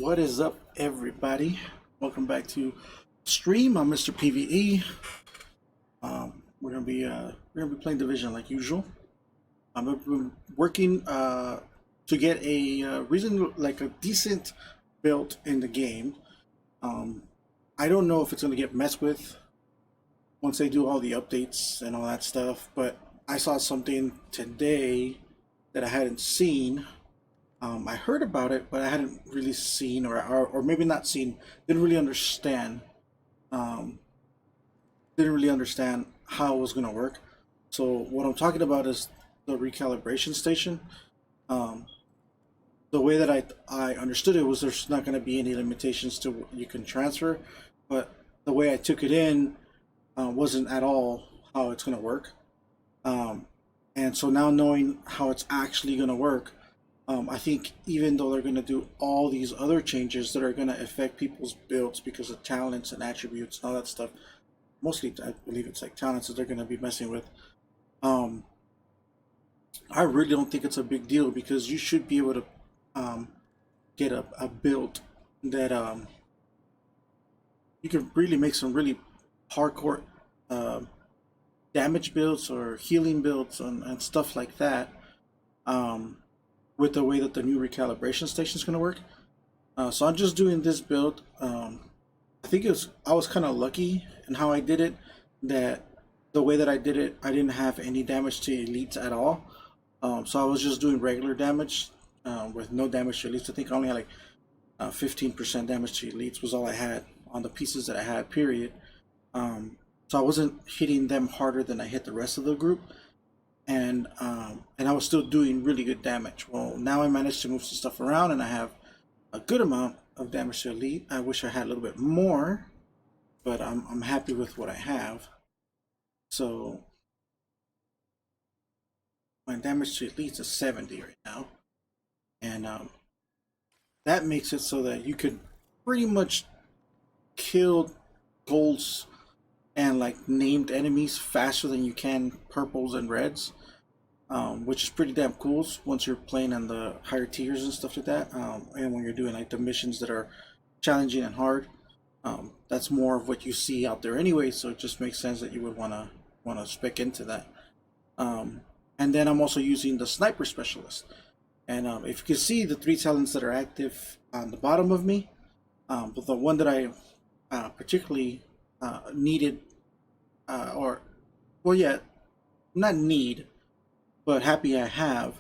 What is up, everybody? Welcome back to stream. I'm Mr.PvE. We're gonna be playing Division like usual. I've been working to get a reason like a decent build in the game. Um, I don't know if it's gonna get messed with once they do all the updates and all that stuff, but I saw something today that I hadn't seen. I heard about it, but I hadn't really seen, or maybe not seen, didn't really understand, um, didn't really understand how it was going to work. So what I'm talking about is the recalibration station. Um, the way that I understood it was there's not going to be any limitations to what you can transfer, but the way I took it in wasn't at all how it's going to work. Um, and so now knowing how it's actually going to work, I think even though they're going to do all these other changes that are going to affect people's builds because of talents and attributes and all that stuff, mostly I believe it's like talents that they're going to be messing with. Um, I really don't think it's a big deal because you should be able to um, get a build that you can really make some really hardcore um damage builds or healing builds and stuff like that. Um, with the way that the new recalibration station is going to work. So I'm just doing this build. I think I was kind of lucky in how I did it. That the way that I did it, I didn't have any damage to elites at all. So I was just doing regular damage with no damage to elites. I think I only had like 15% damage to elites was all I had on the pieces that I had. Period. So I wasn't hitting them harder than I hit the rest of the group, and I was still doing really good damage. Well, now I managed to move some stuff around, and I have a good amount of damage to elite. I wish I had a little bit more, but I'm happy with what I have. So my damage to elite is 70 right now, and that makes it so that you could pretty much kill golds and like named enemies faster than you can purples and reds, which is pretty damn cool once you're playing on the higher tiers and stuff like that. And when you're doing like the missions that are challenging and hard, that's more of what you see out there anyway. So it just makes sense that you would wanna spec into that. And then I'm also using the sniper specialist. And if you can see the three talents that are active on the bottom of me, but the one that I particularly needed, or well, yeah, not need, but happy I have,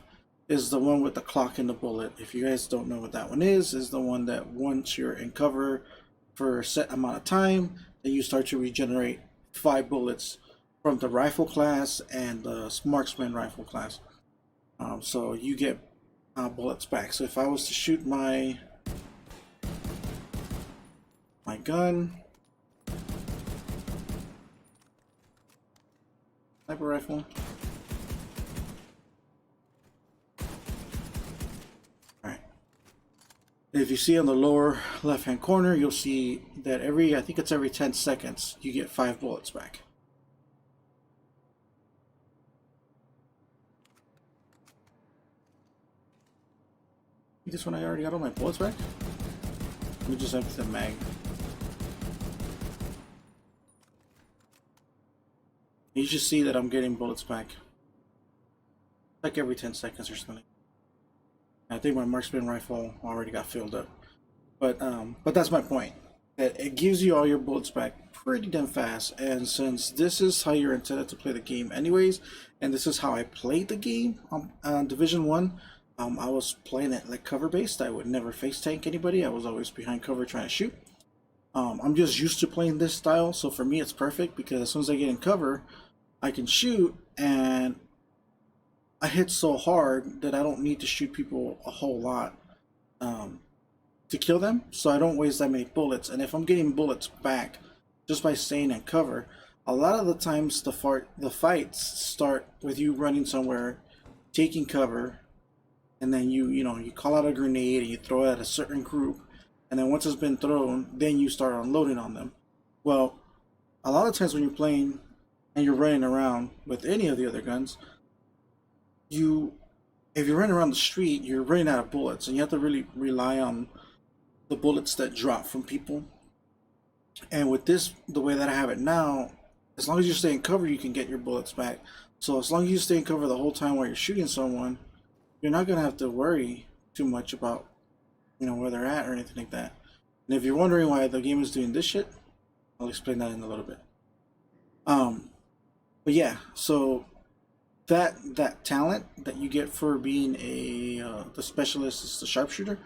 is the one with the clock and the bullet. If you guys don't know what that one is the one that once you're in cover for a set amount of time, then you start to regenerate 5 bullets from the rifle class and the marksman rifle class. So you get bullets back. So if I was to shoot my gun, sniper rifle. Alright. If you see on the lower left hand corner, you'll see that I think it's every 10 seconds, you get 5 bullets back. This one I already got all my bullets back? Let me just empty the mag. You just see that I'm getting bullets back like every 10 seconds or something. I think my marksman rifle already got filled up, but that's my point. That it gives you all your bullets back pretty damn fast, and since this is how you're intended to play the game anyways, and this is how I played the game on Division 1, I was playing it like cover based. I would never face tank anybody. I was always behind cover trying to shoot. I'm just used to playing this style, so for me it's perfect because as soon as I get in cover, I can shoot, and I hit so hard that I don't need to shoot people a whole lot to kill them, so I don't waste that many bullets. And if I'm getting bullets back just by staying in cover, a lot of the times the fights start with you running somewhere, taking cover, and then you call out a grenade and you throw it at a certain group, and then once it's been thrown, then you start unloading on them. Well, a lot of times when you're playing and you're running around with any of the other guns, if you're running around the street, you're running out of bullets, and you have to really rely on the bullets that drop from people. And with this, the way that I have it now, as long as you stay in cover, you can get your bullets back. So as long as you stay in cover the whole time while you're shooting someone, you're not gonna have to worry too much about, you know, where they're at or anything like that. And if you're wondering why the game is doing this shit, I'll explain that in a little bit. Um, but yeah, so that talent that you get for being a the specialist is the sharpshooter.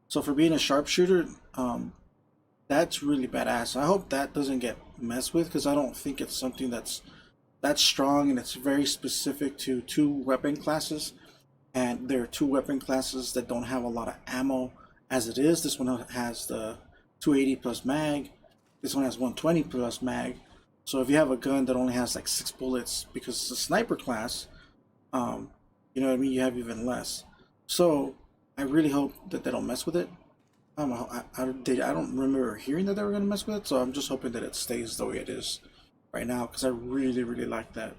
So for being a sharpshooter, that's really badass. I hope that doesn't get messed with because I don't think it's something that's strong, and it's very specific to two weapon classes. And there are two weapon classes that don't have a lot of ammo as it is. This one has the 280 plus mag. This one has 120 plus mag. So if you have a gun that only has like 6 bullets, because it's a sniper class, you know what I mean, you have even less. So I really hope that they don't mess with it. I don't remember hearing that they were going to mess with it, so I'm just hoping that it stays the way it is right now because I really, really like that.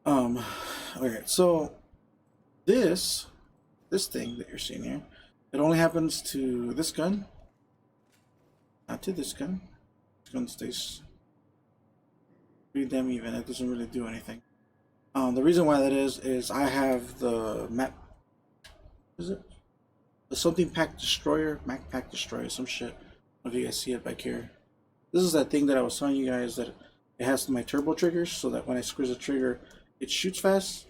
Um, okay, so this thing that you're seeing here, it only happens to this gun, not to this gun. This gun stays pretty damn even. It doesn't really do anything. The reason why that is I have the map. Is it the something pack destroyer? Mac pack destroyer, some shit. I don't know if you guys see it back here. This is that thing that I was telling you guys that it has my turbo triggers, so that when I squeeze the trigger, it shoots fast.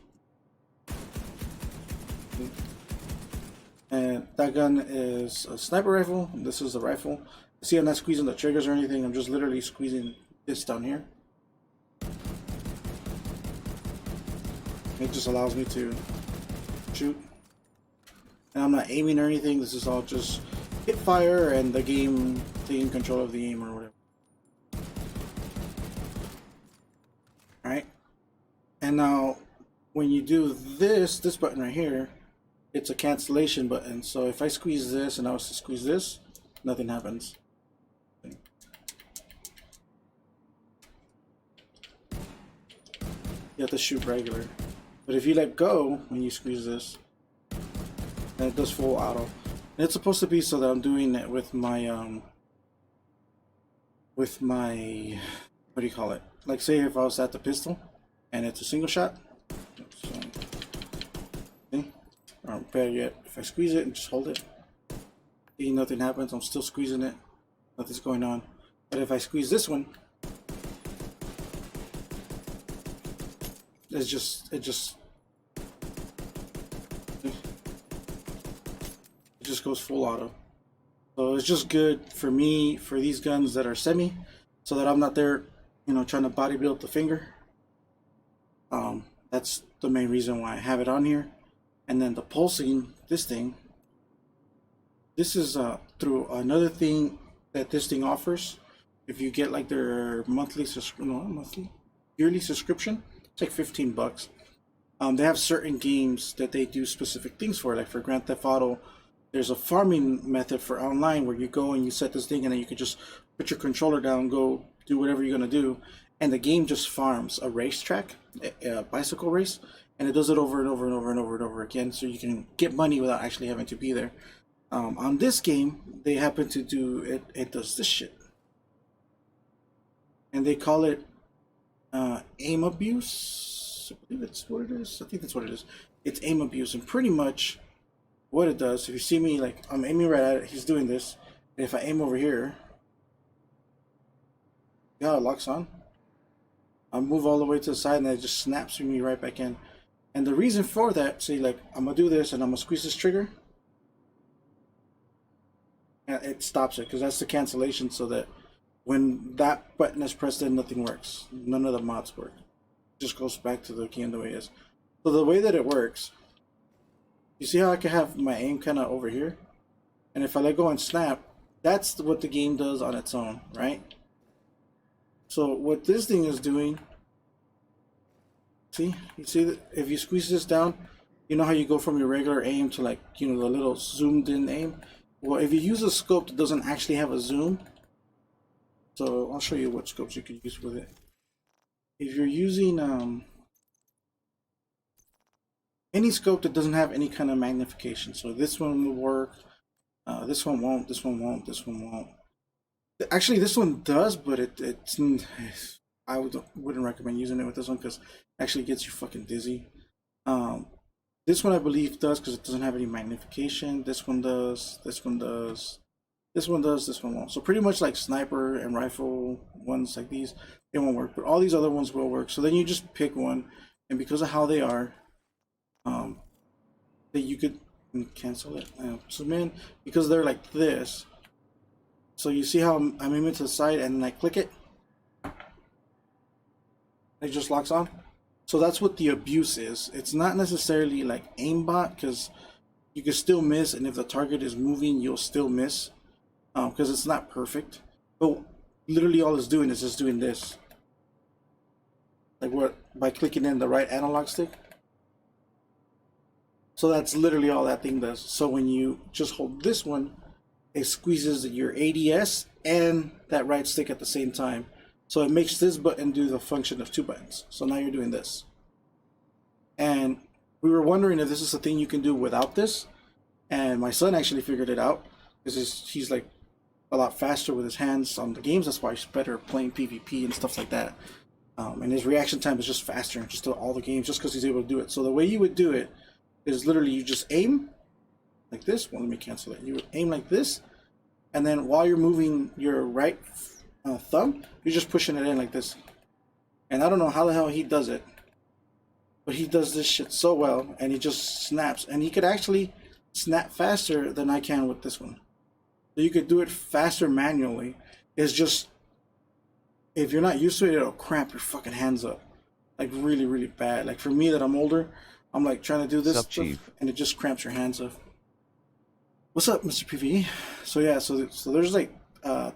And that gun is a sniper rifle. This is the rifle. See, I'm not squeezing the triggers or anything. I'm just literally squeezing this down here. It just allows me to shoot. And I'm not aiming or anything. This is all just hit fire and the game taking control of the aim or whatever. Alright. And now when you do this button right here, it's a cancellation button. So if I squeeze this and I was to squeeze this, nothing happens. You have to shoot regular. But if you let go when you squeeze this, then it does full auto. And it's supposed to be so that I'm doing it with my what do you call it? Like say if I was at the pistol and it's a single shot. So, see? Or better yet, if I squeeze it and just hold it, see, nothing happens. I'm still squeezing it. Nothing's going on. But if I squeeze this one, it just goes full auto. So it's just good for me for these guns that are semi, so that I'm not there, you know, trying to body build the finger. That's the main reason why I have it on here. And then the pulsing, this thing, this is through another thing that this thing offers. If you get like their yearly subscription, it's like 15 bucks. They have certain games that they do specific things for, like for Grand Theft Auto. There's a farming method for online where you go and you set this thing and then you can just put your controller down, go do whatever you're gonna do, and the game just farms a racetrack, a bicycle race, and it does it over and over and over and over and over again, so you can get money without actually having to be there. On this game, they happen to do it. It does this shit, and they call it aim abuse. I believe it's what it is. I think that's what it is. It's aim abuse, and pretty much what it does, if you see me, like, I'm aiming right at it, he's doing this, and if I aim over here, yeah, it locks on. I move all the way to the side and it just snaps me right back in. And the reason for that, see, like, I'm gonna do this and I'm gonna squeeze this trigger, and it stops it, because that's the cancellation, so that when that button is pressed in, nothing works. None of the mods work. It just goes back to the game the way it is. So the way that it works, you see how I can have my aim kind of over here? And if I let go and snap, that's what the game does on its own, right? So what this thing is doing, see? You see that if you squeeze this down, you know how you go from your regular aim to, like, you know, the little zoomed in aim? Well, if you use a scope that doesn't actually have a zoom, so I'll show you what scopes you could use with it. If you're using any scope that doesn't have any kind of magnification, so this one will work. This one won't. This one won't. This one won't. Actually, this one does, but it's I wouldn't recommend using it with this one because it actually gets you fucking dizzy. Um, this one I believe does because it doesn't have any magnification. This one does. This one does. This one does. This one won't. So pretty much like sniper and rifle ones like these, they won't work. But all these other ones will work. So then you just pick one, and because of how they are, that you could cancel it. Zoom in because they're like this. So you see how I'm aiming to the side and then I click it. It just locks on. So that's what the abuse is. It's not necessarily like aimbot because you can still miss, and if the target is moving, you'll still miss because it's not perfect. But literally all it's doing is just doing this. Like what? By clicking in the right analog stick. So that's literally all that thing does. So when you just hold this one, it squeezes your ADS and that right stick at the same time. So it makes this button do the function of two buttons. So now you're doing this. And we were wondering if this is a thing you can do without this. And my son actually figured it out. Because he's like a lot faster with his hands on the games. That's why he's better playing PvP and stuff like that. And his reaction time is just faster in just all the games just because he's able to do it. So the way you would do it is literally you just aim like this. Well, let me cancel it. You would aim like this. And then while you're moving your right thumb, you're just pushing it in like this. And I don't know how the hell he does it, but he does this shit so well, and he just snaps. And he could actually snap faster than I can with this one. So you could do it faster manually. It's just, if you're not used to it, it'll cramp your fucking hands up. Like really, really bad. Like for me that I'm older, I'm like trying to do this stuff, Chief? And it just cramps your hands up. What's up, Mr.PvE? So yeah, so there's like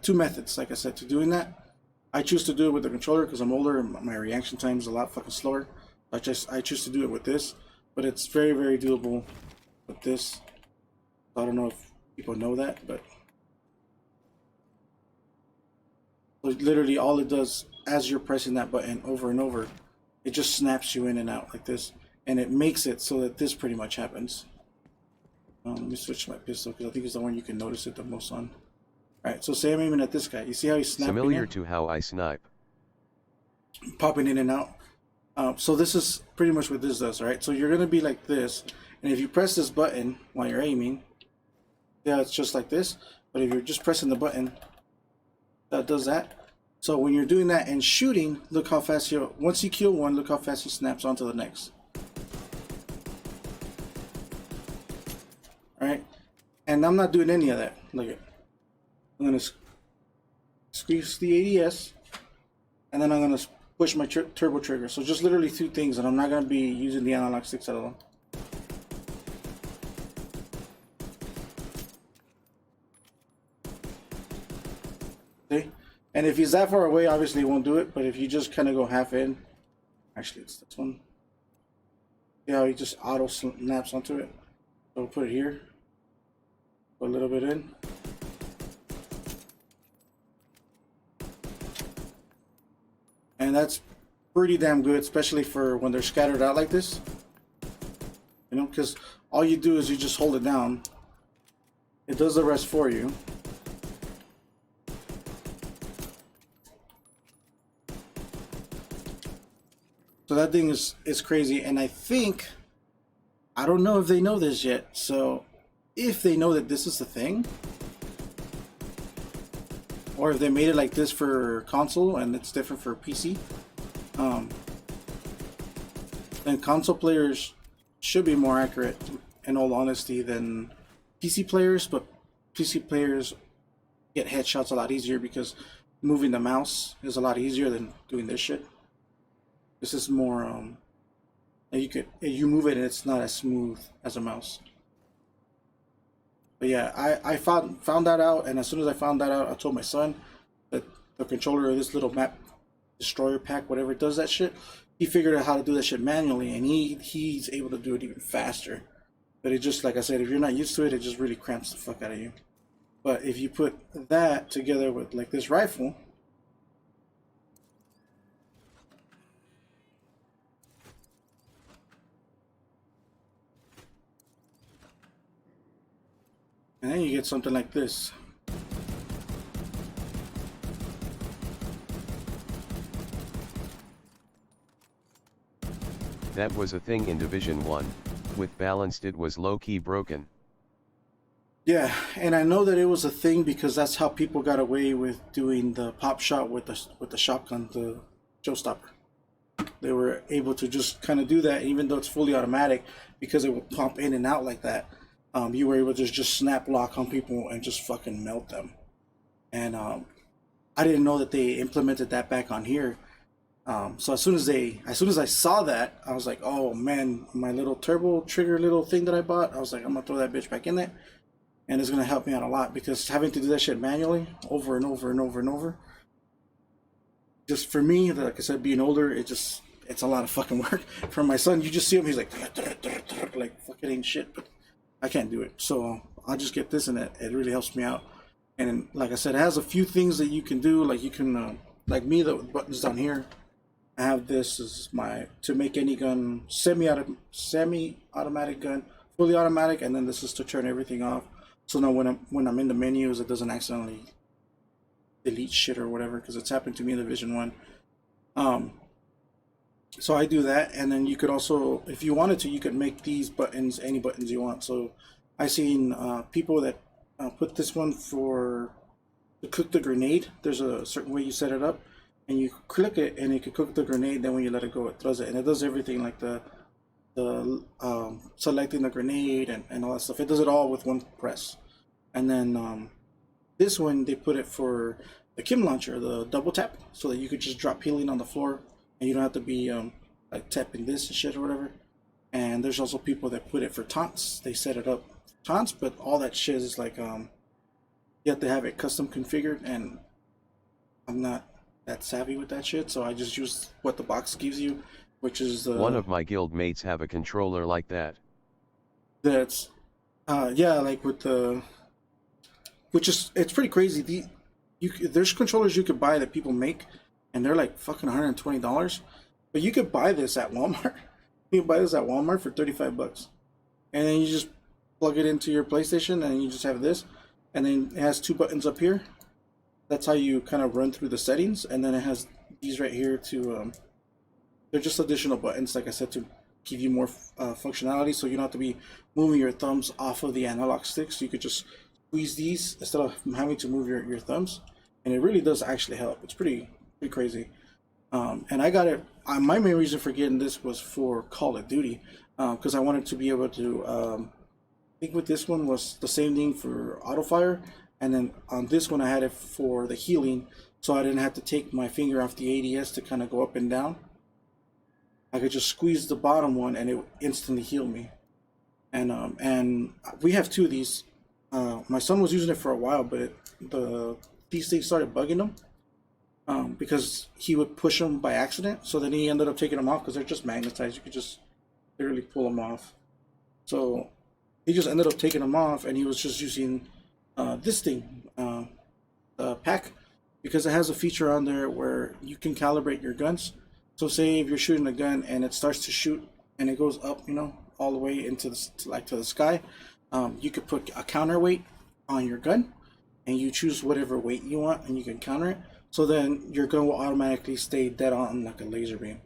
two methods, like I said, to doing that. I choose to do it with the controller because I'm older and my reaction time is a lot fucking slower. I choose to do it with this, but it's very, very doable with this. I don't know if people know that, but literally all it does as you're pressing that button over and over, it just snaps you in and out like this, and it makes it so that this pretty much happens. Let me switch my pistol because I think it's the one you can notice it the most on. Alright, so say I'm aiming at this guy. You see how he's snapping Similar to how I snipe. Popping in and out. So this is pretty much what this does, right? So you're going to be like this, and if you press this button while you're aiming, yeah, it's just like this. But if you're just pressing the button, that does that. So when you're doing that and shooting, look how fast you, once you kill one, look how fast he snaps onto the next. Alright? And I'm not doing any of that. Look at it. I'm going to squeeze the ADS, and then I'm going to push my turbo trigger. So just literally two things, and I'm not going to be using the analog sticks at all. See? And if he's that far away, obviously he won't do it, but if you just kind of go half in, actually it's this one. See how he just auto snaps onto it? So we'll put it here. Put a little bit in. And that's pretty damn good, especially for when they're scattered out like this. You know, because all you do is you just hold it down. It does the rest for you. So that thing is crazy, and I don't know if they know this yet. So if they know that this is the thing, or if they made it like this for console and it's different for PC, then console players should be more accurate, in all honesty, than PC players. But PC players get headshots a lot easier because moving the mouse is a lot easier than doing this shit. This is more you move it and it's not as smooth as a mouse. But yeah, I found that out, and as soon as I found that out, I told my son that the controller of this little map destroyer pack, whatever it does that shit, he figured out how to do that shit manually, and he's able to do it even faster. But it just, like I said, if you're not used to it, it just really cramps the fuck out of you. But if you put that together with like this rifle, And then you get something like this. That was a thing in Division 1, with balanced it was low-key broken. Yeah, and I know that it was a thing because that's how people got away with doing the pop shot with the shotgun, the showstopper. They were able to just kind of do that, even though it's fully automatic, because it would pump in and out like that. You were able to just snap lock on people and just fucking melt them. And I didn't know that they implemented that back on here. So as soon as I saw that, I was like, oh man, my little turbo trigger little thing that I bought, I was like, I'm gonna throw that bitch back in there, and it's gonna help me out a lot because having to do that shit manually over and over and over and over, just for me, like I said, being older, it's a lot of fucking work. For my son, you just see him, he's like fucking ain't shit, but I can't do it. So I'll just get this, and it really helps me out. And like I said, it has a few things that you can do, like you can, like me, the buttons down here. I have this is my to make any gun semi-automatic gun, fully automatic, and then this is to turn everything off. So now when I'm in the menus, it doesn't accidentally delete shit or whatever, because it's happened to me in the Division 1. So I do that, and then you could also, if you wanted to, you could make these buttons any buttons you want. So I seen people that put this one for to cook the grenade. There's a certain way you set it up, and you click it, and it can cook the grenade. Then when you let it go, it throws it, and it does everything like the selecting the grenade and all that stuff. It does it all with one press. And then this one, they put it for the Kim launcher, the double tap, so that you could just drop healing on the floor, and you don't have to be like tapping this and shit or whatever. And there's also people that put it for taunts. They set it up taunts, but all that shit is like you have to have it custom configured, and I'm not that savvy with that shit, so I just use what the box gives you, which is One of my guild mates have a controller like that. That's yeah, like with the, which is, it's pretty crazy. There's controllers you could buy that people make, and they're like fucking $120, but you could buy this at Walmart. You can buy this at Walmart for $35, and then you just plug it into your PlayStation, and you just have this, and then it has two buttons up here. That's how you kind of run through the settings, and then it has these right here to they're just additional buttons, like I said, to give you more functionality, so you don't have to be moving your thumbs off of the analog sticks. You could just squeeze these instead of having to move your thumbs, and it really does actually help. It's pretty crazy. And I got it. My main reason for getting this was for Call of Duty, because I wanted to be able to. I think with this one was the same thing for auto fire, and then on this one I had it for the healing, so I didn't have to take my finger off the ADS to kind of go up and down. I could just squeeze the bottom one, and it would instantly heal me. And we have two of these. My son was using it for a while, but these things started bugging him, because he would push them by accident. So then he ended up taking them off because they're just magnetized. You could just literally pull them off. So he just ended up taking them off, and he was just using this thing, the pack, because it has a feature on there where you can calibrate your guns. So say if you're shooting a gun and it starts to shoot and it goes up, all the way into to the sky, you could put a counterweight on your gun, and you choose whatever weight you want, and you can counter it. So then your gun will automatically stay dead on like a laser beam,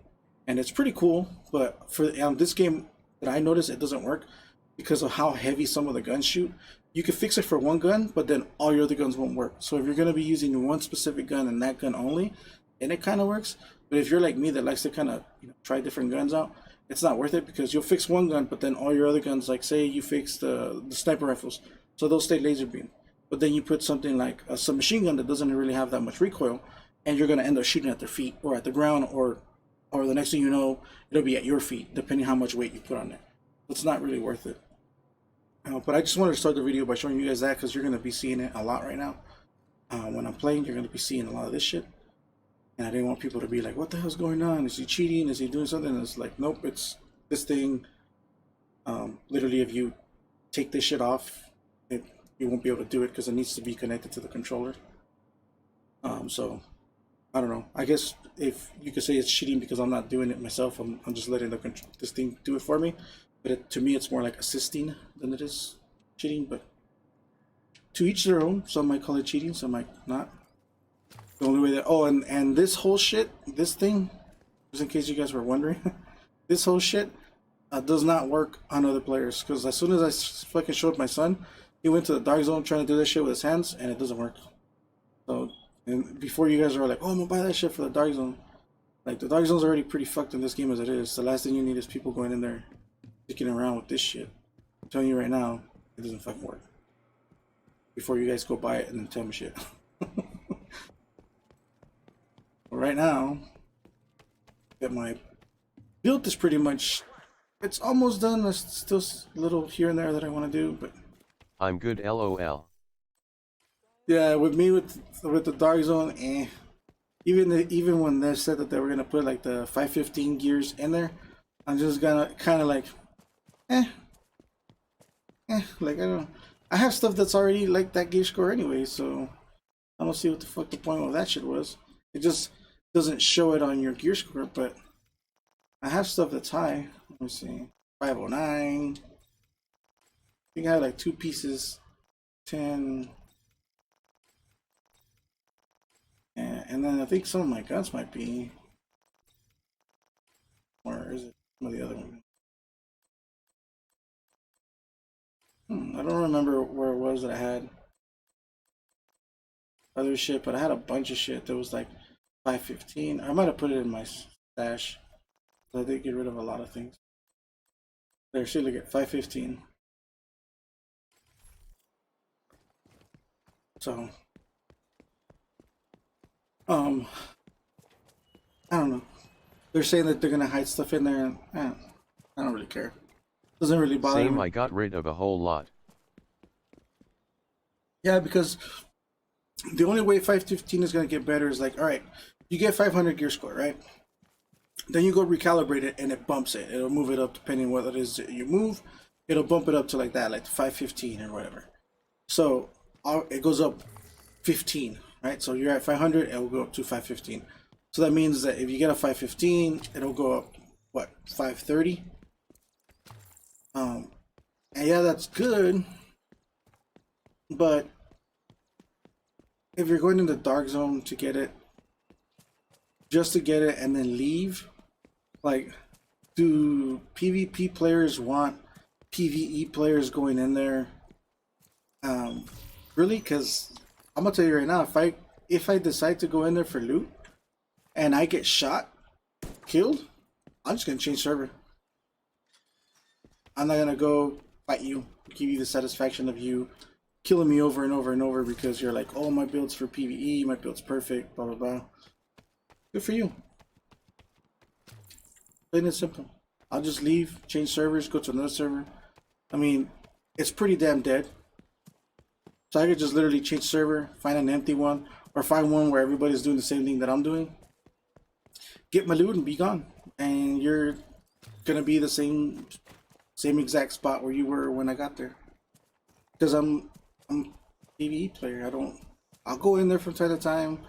and it's pretty cool. But for this game that I noticed, it doesn't work because of how heavy some of the guns shoot. You can fix it for one gun, but then all your other guns won't work. So if you're going to be using one specific gun and that gun only, then it kind of works. But if you're like me that likes to kind of try different guns out, it's not worth it, because you'll fix one gun, but then all your other guns, like say you fix the sniper rifles, so they'll stay laser beam. But then you put something like a submachine gun that doesn't really have that much recoil, and you're going to end up shooting at their feet or at the ground, or the next thing you know, it'll be at your feet, depending how much weight you put on it. It's not really worth it. But I just wanted to start the video by showing you guys that, because you're going to be seeing it a lot right now. When I'm playing, you're going to be seeing a lot of this shit. And I didn't want people to be like, what the hell's going on? Is he cheating? Is he doing something? And it's like, nope, it's this thing. Literally, if you take this shit off, you won't be able to do it because it needs to be connected to the controller. So, I don't know. I guess if you could say it's cheating because I'm not doing it myself, I'm just letting this thing do it for me. But to me, it's more like assisting than it is cheating. But to each their own. Some might call it cheating, some might not. The only way that, oh, and this whole shit, this thing, just in case you guys were wondering, this whole shit does not work on other players. Because as soon as I fucking showed my son, he went to the dark zone trying to do this shit with his hands, and it doesn't work. So, and before you guys are like, oh, I'm gonna buy that shit for the dark zone. Like, the dark zone's already pretty fucked in this game as it is. The last thing you need is people going in there, sticking around with this shit. I'm telling you right now, it doesn't fucking work. Before you guys go buy it and then tell me shit. But right now, that my build is pretty much, it's almost done. There's still a little here and there that I want to do, but I'm good LOL. yeah, with me with the dark zone, even when they said that they were gonna put like the 515 gears in there, I'm just gonna kind of like, like I don't. I have stuff that's already like that gear score anyway, so I don't see what the fuck the point of that shit was. It just doesn't show it on your gear score, but I have stuff that's high. Let me see, 509. I think I had like 2 pieces, 10. And then I think some of my guns might be, or is it some of the other one? I don't remember where it was that I had other shit, but I had a bunch of shit that was like 515. I might have put it in my stash. So I did get rid of a lot of things. There, should look at 515. So, I don't know. They're saying that they're gonna hide stuff in there, and I don't really care. Doesn't really bother me. Same, I got rid of a whole lot. Yeah, because the only way 515 is gonna get better is like, all right, you get 500 gear score, right? Then you go recalibrate it, and it bumps it. It'll move it up depending what it is that you move. It'll bump it up to like that, like 515 or whatever. So it goes up 15, right? So you're at 500, it will go up to 515. So that means that if you get a 515, it'll go up, what, 530? And yeah, that's good. But if you're going in the dark zone to get it, just to get it and then leave, like, do PvP players want PvE players going in there? Really? Because I'm gonna tell you right now, if I decide to go in there for loot and I get shot, killed, I'm just gonna change server. I'm not gonna go fight you, give you the satisfaction of you killing me over and over and over because you're like, oh, my build's for PvE, my build's perfect, blah blah blah. Good for you. Plain and simple. I'll just leave, change servers, go to another server. I mean, it's pretty damn dead. So I could just literally change server, find an empty one, or find one where everybody's doing the same thing that I'm doing. Get my loot and be gone. And you're gonna be the same exact spot where you were when I got there. Because I'm a PvE player. I'll go in there from time to time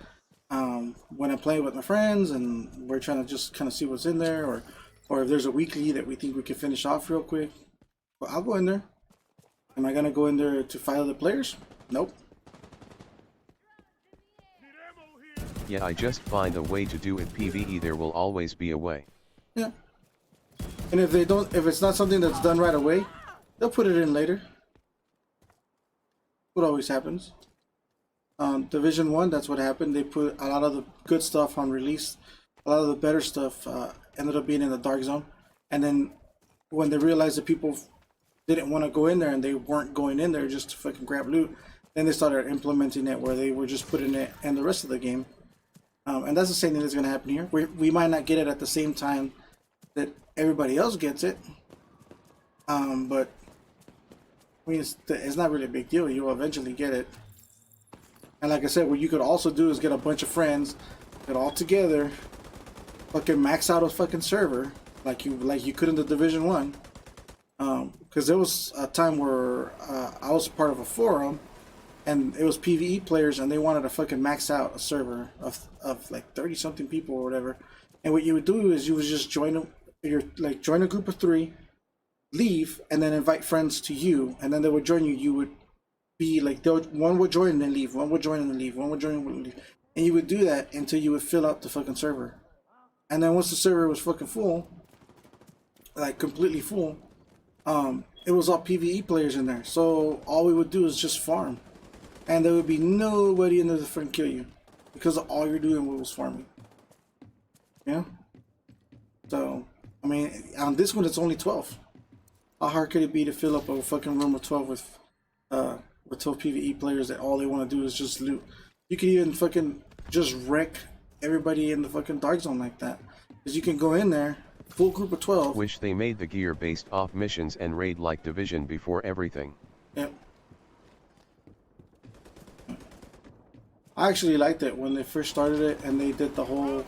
when I'm playing with my friends and we're trying to just kind of see what's in there, or if there's a weekly that we think we can finish off real quick. But I'll go in there. Am I gonna go in there to fight other players? Nope. Yeah, I just find a way to do it PvE. There will always be a way. Yeah. And if it's not something that's done right away, they'll put it in later. What always happens. Division 1, that's what happened. They put a lot of the good stuff on release. A lot of the better stuff ended up being in the dark zone. And then when they realized that people didn't want to go in there and they weren't going in there just to fucking grab loot, then they started implementing it where they were just putting it in the rest of the game. And that's the same thing that's going to happen here. We might not get it at the same time that everybody else gets it. But I mean, it's not really a big deal. You'll eventually get it. And like I said, what you could also do is get a bunch of friends, get all together, fucking max out a fucking server like you could in the Division 1. Because there was a time where I was part of a forum, and it was PvE players, and they wanted to fucking max out a server of like 30-something people or whatever. And what you would do is you would just join a group of 3, leave, and then invite friends to you, and then they would join you. You would be like one would join and then leave, one would join and then leave, one would join and then leave, and you would do that until you would fill up the fucking server. And then once the server was fucking full, like completely full, it was all PvE players in there. So all we would do is just farm, and there would be nobody in there to fucking kill you because all you're doing was farming. Yeah. So I mean, on this one it's only 12. How hard could it be to fill up a fucking room of 12 with 12 PvE players that all they want to do is just loot? You can even fucking just wreck everybody in the fucking dark zone like that. Because you can go in there, full group of 12. Wish they made the gear based off missions and raid like Division before everything. Yep. I actually liked it when they first started it and they did the whole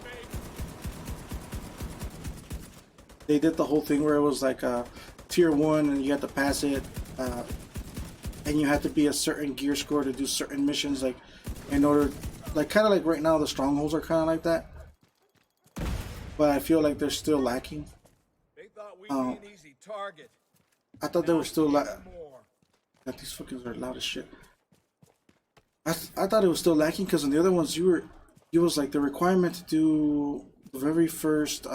thing where it was like tier 1 and you had to pass it, and you had to be a certain gear score to do certain missions, like in order, like kind of like right now the strongholds are kind of like that, but I feel like they're still lacking. They thought we'd be an easy target. I thought they were still God, these fuckers are loud as shit. I thought it was still lacking because in the other ones it was like the requirement to do the very first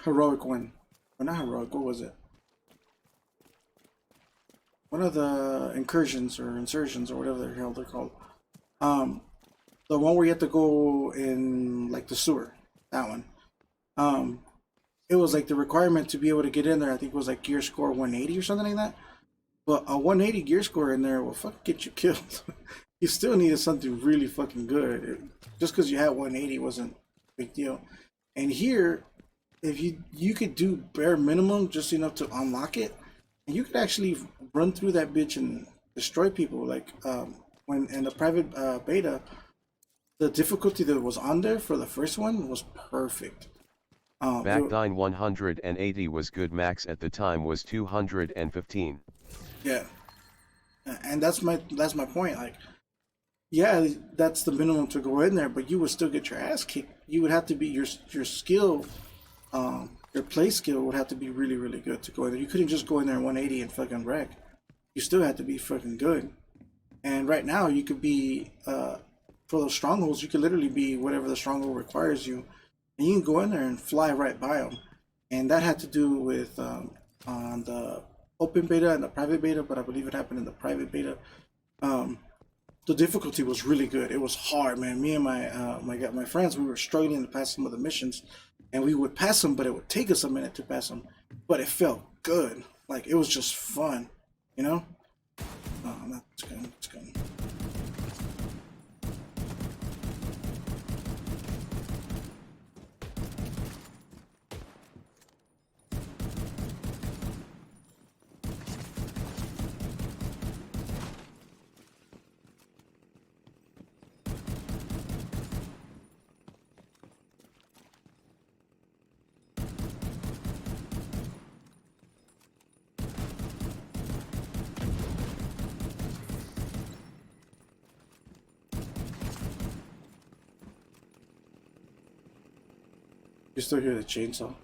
heroic one. Or not heroic, what was it? One of the incursions or insertions or whatever the hell they're called. The one where you have to go in like the sewer. That one. It was like the requirement to be able to get in there, I think it was like gear score 180 or something like that. But a 180 gear score in there will fucking get you killed. You still needed something really fucking good. Just because you had 180 wasn't a big deal. And here, if you could do bare minimum just enough to unlock it, and you could actually run through that bitch and destroy people. Like when in the private beta, the difficulty that was on there for the first one was perfect. Backdine 180 was good, max at the time was 215. Yeah, and that's my point. Like, yeah, that's the minimum to go in there, but you would still get your ass kicked. You would have to be your skill, your play skill would have to be really, really good to go in there. You couldn't just go in there 180 and fucking wreck. You still had to be fucking good. And right now, you could be for those strongholds, you could literally be whatever the stronghold requires you, and you can go in there and fly right by them. And that had to do with on the open beta and the private beta, but I believe it happened in the private beta. The difficulty was really good. It was hard, man. Me and my friends, we were struggling to pass some of the missions, and we would pass them, but it would take us a minute to pass them. But it felt good. Like, it was just fun, you know? Oh, that's good. That's good. You still hear the chainsaw?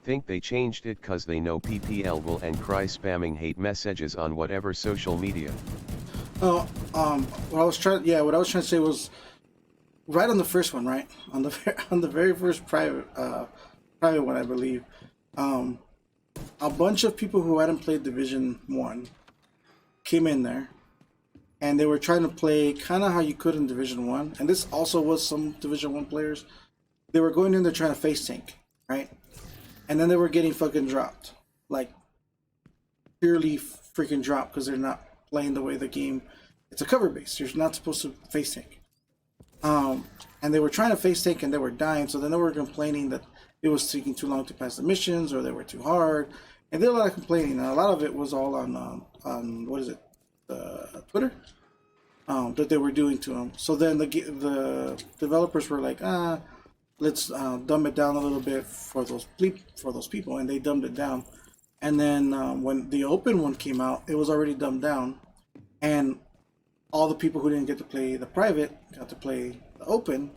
Think they changed it cause they know PPL will and cry spamming hate messages on whatever social media. Oh, what I was trying to say was right on the first one, right on the very first private one, I believe. A bunch of people who hadn't played Division 1 came in there, and they were trying to play kind of how you could in Division 1, and this also was some Division 1 players. They were going in there trying to face tank, right? And then they were getting fucking dropped. Like, purely freaking dropped because they're not playing the way the game... It's a cover base. You're not supposed to face tank. And they were trying to face tank and they were dying, so then they were complaining that it was taking too long to pass the missions or they were too hard. And there was a lot of complaining, and a lot of it was all on what is it, Twitter, that they were doing to them. So then the developers were like, let's dumb it down a little bit for those people, and they dumbed it down. And then when the open one came out, it was already dumbed down, and all the people who didn't get to play the private got to play the open.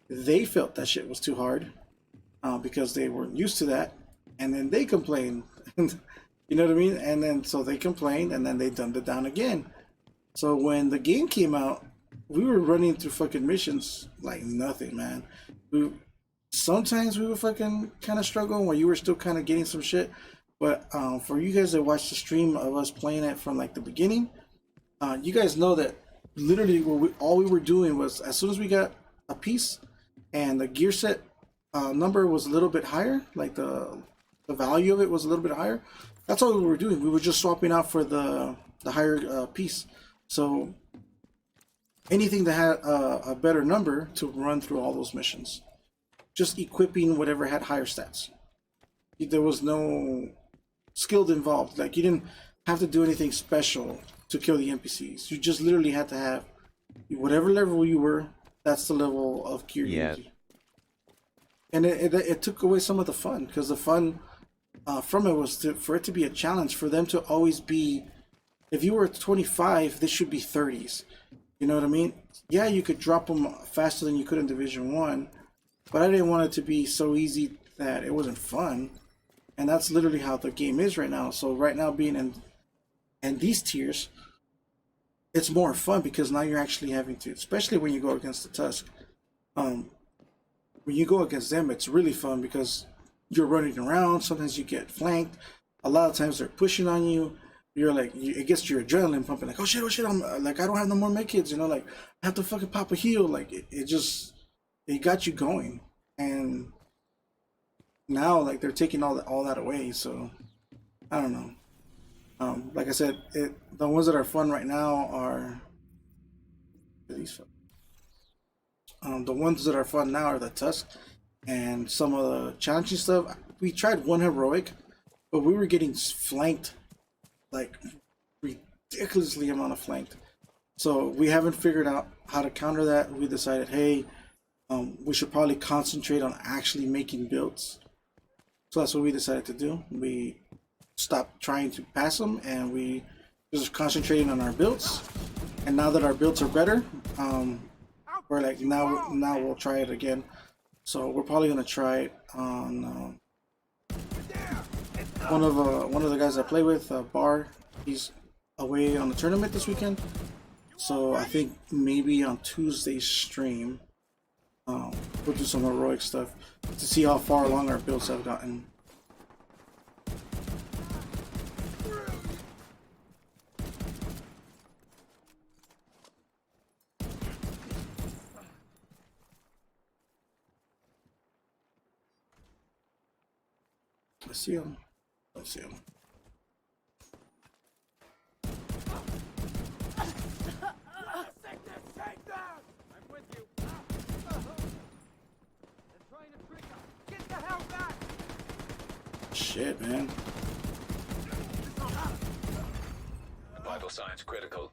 They felt that shit was too hard because they weren't used to that, and then they complained. You know what I mean? And then so they complained, and then they dumbed it down again. So when the game came out, we were running through fucking missions like nothing, man. We sometimes we would fucking kind of struggle when you were still kind of getting some shit. But for you guys that watched the stream of us playing it from like the beginning, you guys know that literally all we were doing was as soon as we got a piece and the gear set number was a little bit higher, like the value of it was a little bit higher. That's all we were doing. We were just swapping out for the higher piece. So anything that had a better number to run through all those missions, just equipping whatever had higher stats. There was no skill involved. Like you didn't have to do anything special to kill the NPCs. You just literally had to have whatever level you were. That's the level of gear you needed. And it took away some of the fun, because the fun from it was for it to be a challenge, for them to always be, if you were 25, this should be 30s. You know what I mean? Yeah, you could drop them faster than you could in Division 1, but I didn't want it to be so easy that it wasn't fun. And that's literally how the game is right now. So right now, being in these tiers, it's more fun because now you're actually having to, especially when you go against the Tusk. When you go against them, it's really fun because you're running around. Sometimes you get flanked. A lot of times they're pushing on you. You're like, it gets your adrenaline pumping. Like, oh shit, I'm like, I don't have no more medkits. You know, like I have to fucking pop a heal. Like it got you going. And now, like they're taking all that away. So I don't know. Like I said, the ones that are fun right now are these. The ones that are fun now are the Tusk and some of the challenging stuff. We tried one heroic, but we were getting flanked, like ridiculously amount of flanked. So we haven't figured out how to counter that. We decided, hey, we should probably concentrate on actually making builds. So that's what we decided to do. We stopped trying to pass them, and we just concentrating on our builds. And now that our builds are better, we're like, now we'll try it again. So we're probably gonna try it on one of the guys I play with, Bar. He's away on the tournament this weekend, so I think maybe on Tuesday's stream, we'll do some heroic stuff to see how far along our builds have gotten. I see him. Don't see him. I'm with you. They're trying to trick us. Get the hell back! Shit, man. Vital signs critical.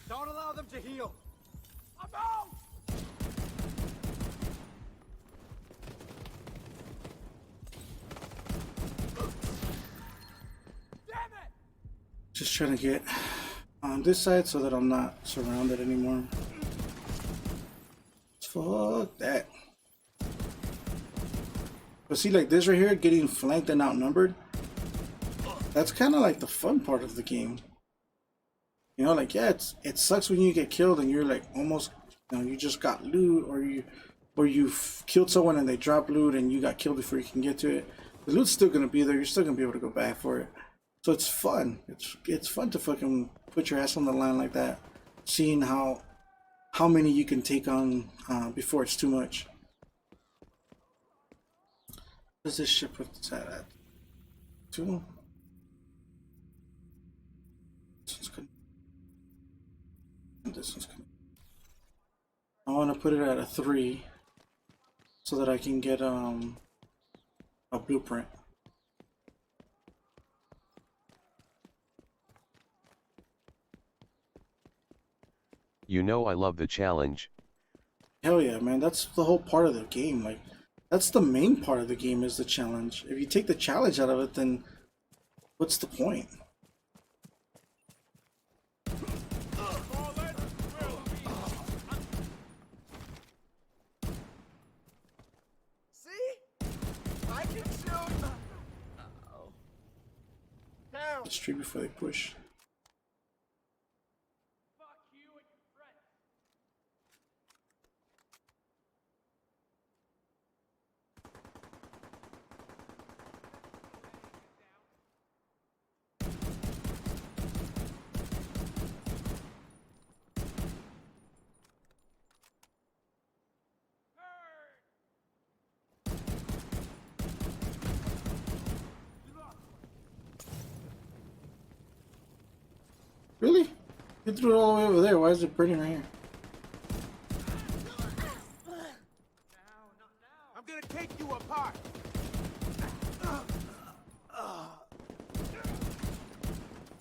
Don't allow them to heal. I'm out! Just trying to get on this side so that I'm not surrounded anymore. Fuck that. But see, like this right here, getting flanked and outnumbered, that's kind of like the fun part of the game. You know, like, yeah, it sucks when you get killed and you're like almost, you know, you just got loot, or you killed someone and they drop loot and you got killed before you can get to it. The loot's still gonna be there. You're still gonna be able to go back for it. So it's fun. It's fun to fucking put your ass on the line like that, seeing how many you can take on before it's too much. What's this ship with that at? 2? This one's good. And this one's good. I want to put it at a 3 so that I can get a blueprint. You know I love the challenge. Hell yeah, man. That's the whole part of the game. Like, that's the main part of the game, is the challenge. If you take the challenge out of it, then what's the point? See? I can shoot. the street before they push. Fuck you and your friends. Really? You threw it all the way over there. Why is it burning right here? I'm gonna take you apart.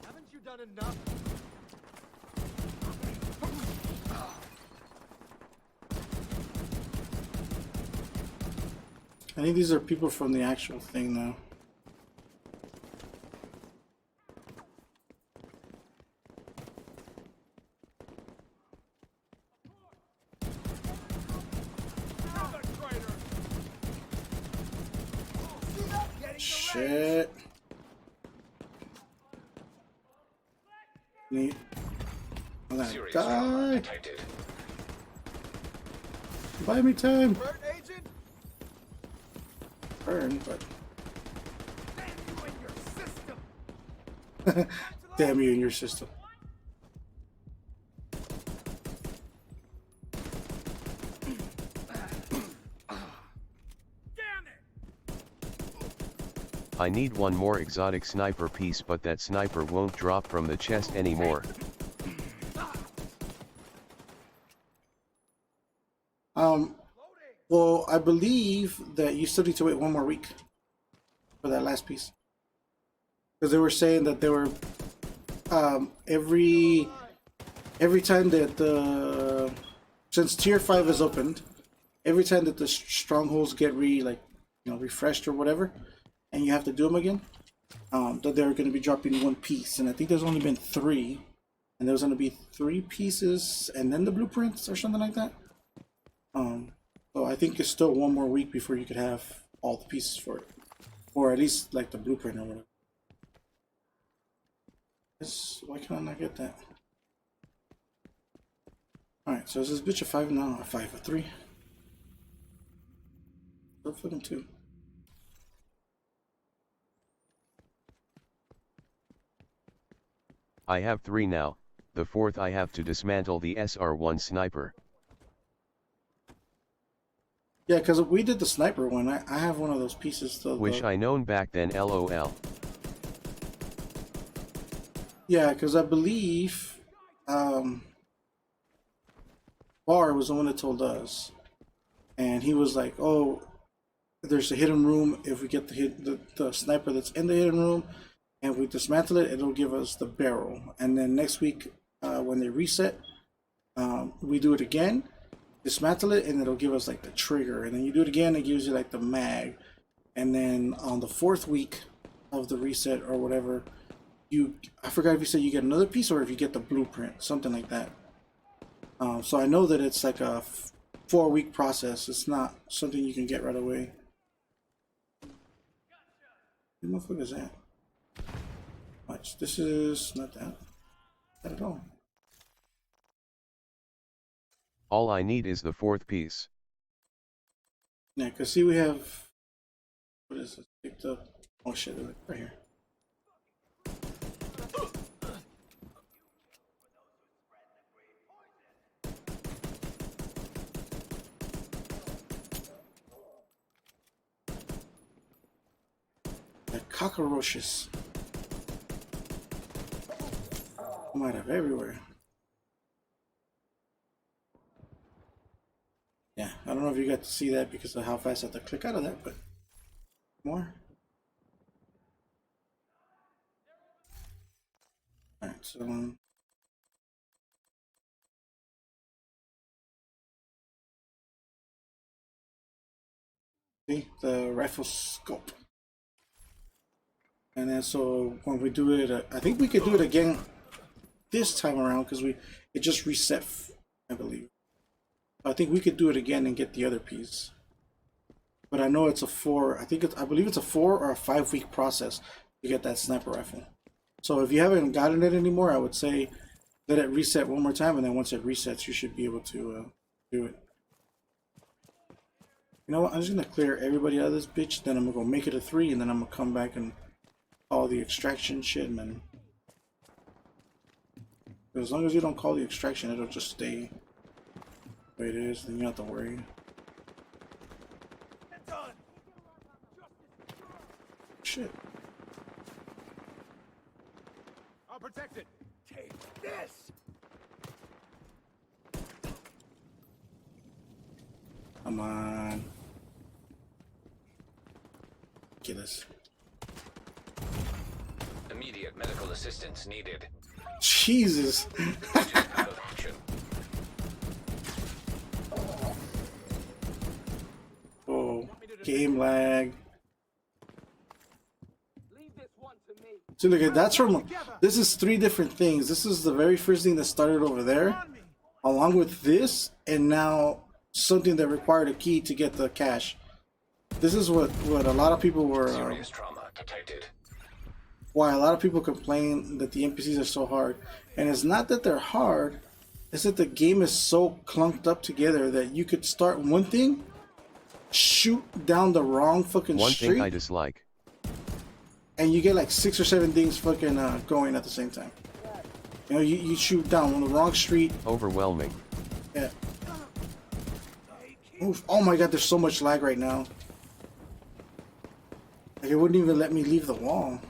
Haven't you done enough? I think these are people from the actual thing now. Shit. Neat. I'm gonna Serious trauma die. detected. Buy me time. Bird agent? Burn, but Damn you and your system. damn you and your system. Damn it! I need one more exotic sniper piece, but that sniper won't drop from the chest anymore. Well, I believe that you still need to wait one more week for that last piece. Because they were saying that they were every time that the since tier 5 is opened, every time that the strongholds get refreshed or whatever, and you have to do them again, that they're going to be dropping one piece. And I think there's only been 3, and there's going to be 3 pieces and then the blueprints or something like that. So I think it's still one more week before you could have all the pieces for it, or at least like the blueprint or whatever. Why can I not get that? Alright, so is this bitch a 5 now? A 5, a 3? Go for them 2. I have 3 now, the 4th I have to dismantle the SR1 sniper. Yeah, because we did the sniper one. I have one of those pieces. Wish I known back then, lol. Yeah, because I believe Bar was the one that told us, and he was like, "Oh, there's a hidden room. If we get the sniper that's in the hidden room, and if we dismantle it, it'll give us the barrel. And then next week, when they reset, we do it again, dismantle it, and it'll give us like the trigger. And then you do it again, it gives you like the mag. And then on the 4th week of the reset or whatever, I forgot if you said you get another piece or if you get the blueprint, something like that. So I know that it's like a 4-week process. It's not something you can get right away. What the motherfucker is that? Watch, this is not that. Not at all. All I need is the 4th piece. Yeah, cause see we have, what is it? Picked up. Oh shit, right here. The cockroaches. Might have everywhere. Yeah, I don't know if you got to see that because of how fast I have to click out of that, but more. Alright, so see the rifle scope. And then so when we do it, I think we could do it again this time around because it just reset, I believe. I think we could do it again and get the other piece. But I know it's a 4. I believe it's a 4 or a 5 week process to get that sniper rifle. So if you haven't gotten it anymore, I would say let it reset one more time, and then once it resets, you should be able to do it. You know what? I'm just gonna clear everybody out of this bitch. Then I'm gonna go make it a 3, and then I'm gonna come back and call the extraction shit, and then as long as you don't call the extraction, it'll just stay the way it is. Then you don't have to worry. Shit. I'll protect it. Take this. Come on. Get this. Immediate medical assistance needed. Jesus. Out of option. Oh, game lag. Leave this one to me. See, look at that's from. This is 3 different things. This is the very first thing that started over there, along with this, and now something that required a key to get the cash. This is what a lot of people were. Serious trauma detected. Why a lot of people complain that the NPCs are so hard, and it's not that they're hard. It's that the game is so clunked up together that you could start one thing, shoot down the wrong fucking One street, thing I dislike. and you get like 6 or 7 things fucking going at the same time. You know, you shoot down on the wrong street. Overwhelming. Yeah. Oof. Oh my god, there's so much lag right now. Like it wouldn't even let me leave the wall.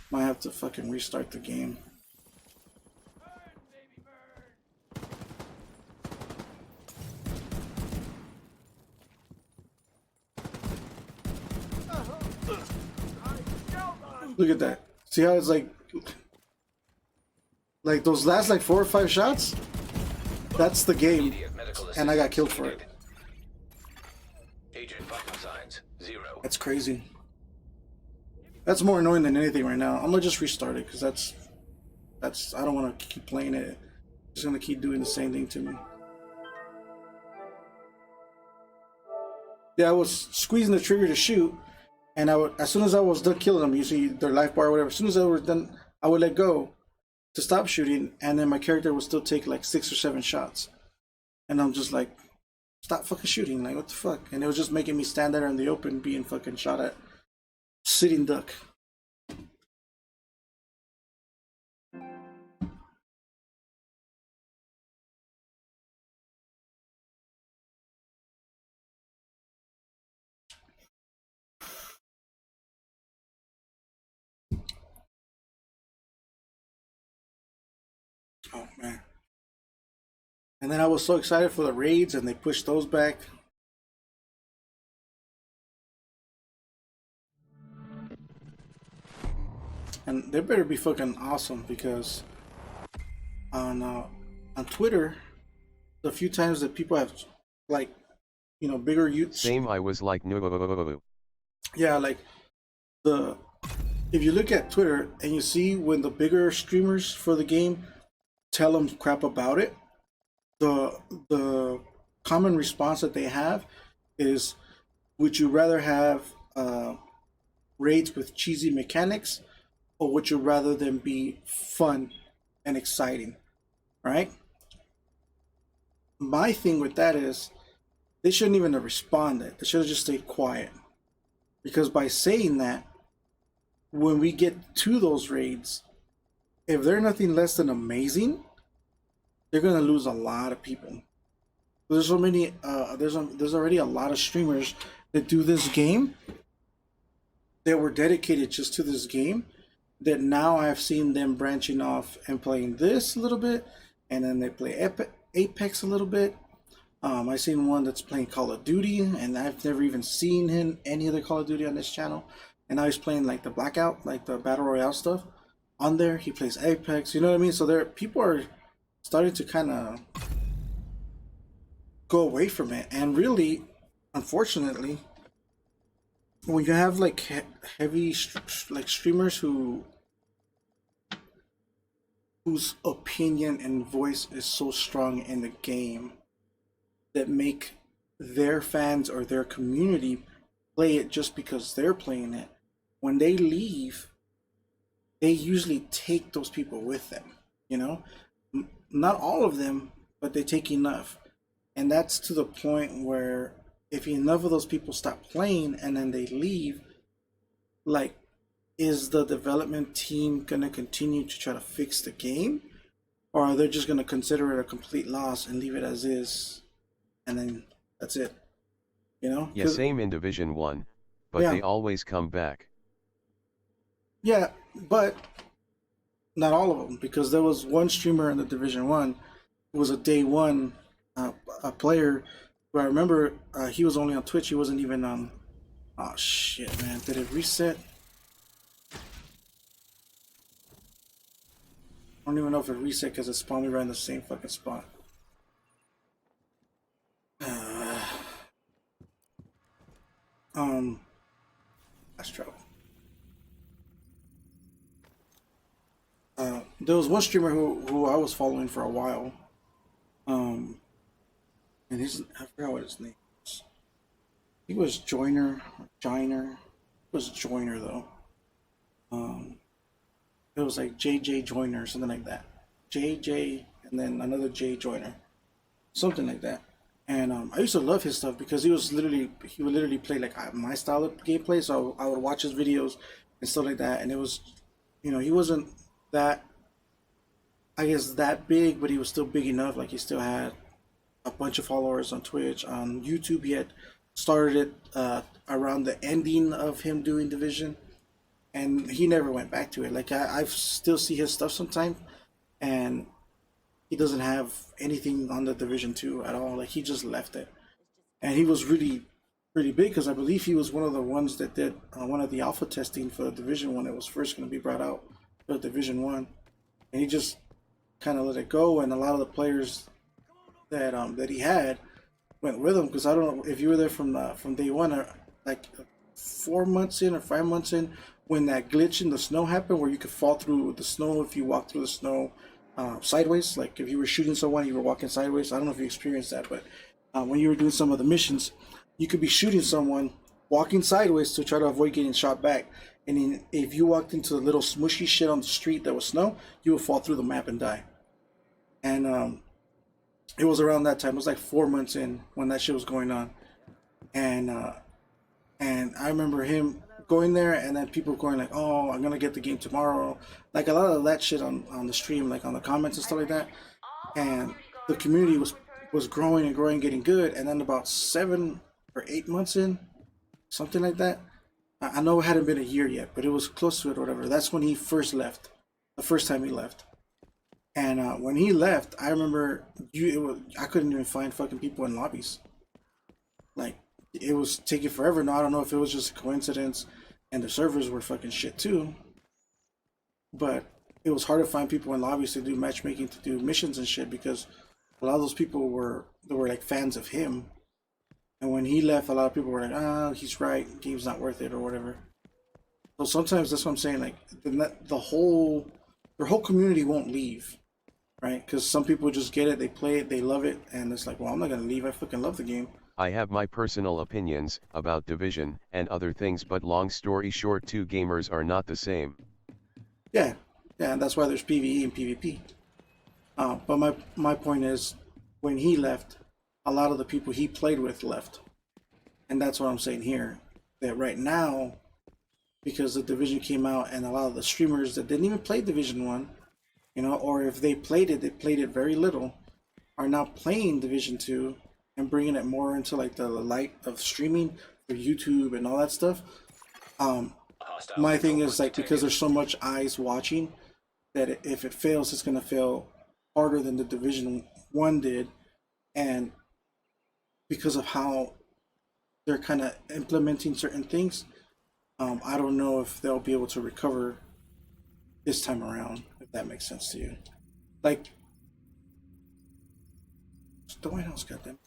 Might have to fucking restart the game. Look at that. See how it's like those last like 4 or 5 shots? That's the game. Immediate medical And I got assistance killed for it. needed. Agent vital signs 0. That's crazy. That's more annoying than anything right now. I'm gonna just restart it because that's I don't want to keep playing it. It's gonna keep doing the same thing to me. Yeah, I was squeezing the trigger to shoot, and I would, as soon as I was done killing them, you see their life bar or whatever. As soon as I was done, I would let go to stop shooting, and then my character would still take like 6 or 7 shots, and I'm just like, stop fucking shooting! Like what the fuck? And it was just making me stand there in the open, being fucking shot at, sitting duck. Oh man. And then I was so excited for the raids, and they pushed those back. And they better be fucking awesome, because on Twitter, the few times that people have like, you know, bigger youths. Same, I was like, no. Yeah, like if you look at Twitter and you see when the bigger streamers for the game tell them crap about it, the common response that they have is, would you rather have raids with cheesy mechanics, or would you rather them be fun and exciting, right? My thing with that is, they shouldn't even have responded. They should have just stayed quiet. Because by saying that, when we get to those raids, if they're nothing less than amazing, they're gonna lose a lot of people. There's so many. There's already a lot of streamers that do this game that were dedicated just to this game, that now I've seen them branching off and playing this a little bit, and then they play Apex a little bit. I seen one that's playing Call of Duty, and I've never even seen him any other Call of Duty on this channel. And now he's playing like the Blackout, like the Battle Royale stuff. On there, he plays Apex. You know what I mean? So there, people are starting to kind of go away from it. And really, unfortunately, when you have like heavy like streamers whose opinion and voice is so strong in the game, that make their fans or their community play it just because they're playing it, when they leave, they usually take those people with them. You know, not all of them, but they take enough, and that's to the point where if enough of those people stop playing and then they leave, like, is the development team gonna continue to try to fix the game, or are they just gonna consider it a complete loss and leave it as is, and then that's it? You know? Yeah, same in Division 1, but Yeah. they always come back. Yeah, but not all of them, because there was one streamer in the Division One who was a day one a player. Who I remember he was only on Twitch. He wasn't even on. Oh shit, man! Did it reset? I don't even know if it reset because it spawned me right in the same fucking spot. That's trouble. There was one streamer who I was following for a while. And I forgot what his name was. He was Joiner. He was Joiner though. It was like JJ Joiner or something like that. JJ and then another J Joiner, something like that. And I used to love his stuff because he would literally play like my style of gameplay. So I would watch his videos and stuff like that. And it was, he wasn't that, I guess, that big, but he was still big enough. Like he still had a bunch of followers on Twitch. On YouTube, he had started it around the ending of him doing Division, and he never went back to it. Like I still see his stuff sometimes, and he doesn't have anything on the Division 2 at all. Like he just left it, and he was really big because I believe he was one of the ones that did one of the alpha testing for the Division when it was first going to be brought out for Division 1, and he just kind of let it go. And a lot of the players that he had went with him, because I don't know if you were there from day one, or like 4 months in or 5 months in, when that glitch in the snow happened where you could fall through the snow if you walk through the snow sideways. Like if you were shooting someone, you were walking sideways. I don't know if you experienced that, but when you were doing some of the missions, you could be shooting someone walking sideways to try to avoid getting shot back. And if you walked into the little smushy shit on the street that was snow, you would fall through the map and die. And it was around that time. It was like 4 months in when that shit was going on, and I remember him going there, and then people going like, "Oh, I'm gonna get the game tomorrow." Like a lot of that shit on the stream, like on the comments and stuff like that. And the community was growing and growing, getting good. And then about 7 or 8 months in, something like that. I know it hadn't been a year yet, but it was close to it or whatever. That's when he first left. The first time he left. And when he left, I remember I couldn't even find fucking people in lobbies. Like, it was taking forever. Now, I don't know if it was just a coincidence and the servers were fucking shit too. But it was hard to find people in lobbies to do matchmaking, to do missions and shit, because a lot of those people were like fans of him. And when he left, a lot of people were like, he's right, game's not worth it or whatever. So sometimes that's what I'm saying, like, their whole community won't leave. Right? Because some people just get it, they play it, they love it, and it's like, well, I'm not gonna leave. I fucking love the game. I have my personal opinions about Division and other things, but long story short, two gamers are not the same. Yeah, and that's why there's PvE and PvP. But my point is, when he left, a lot of the people he played with left, and that's what I'm saying here. That right now, because the Division came out, and a lot of the streamers that didn't even play Division 1, or if they played it very little, are now playing Division 2 and bringing it more into like the light of streaming for YouTube and all that stuff. My thing is, like, because there's so much eyes watching, that if it fails, it's gonna fail harder than the Division 1 did, and because of how they're kind of implementing certain things, I don't know if they'll be able to recover this time around, if that makes sense to you. Like, the White House, goddamn.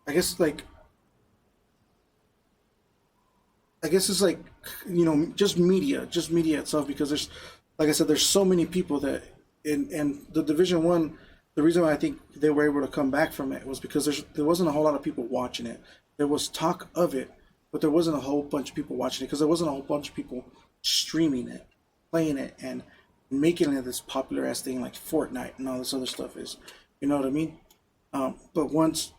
I guess it's like, just media itself, because there's, like I said, there's so many people that in the Division 1, the reason why I think they were able to come back from it was because there wasn't a whole lot of people watching it. there was talk of it, but there wasn't a whole bunch of people watching it because there wasn't a whole bunch of people streaming it, playing it, and making it this popular ass thing like Fortnite and all this other stuff is. You know what I mean? But once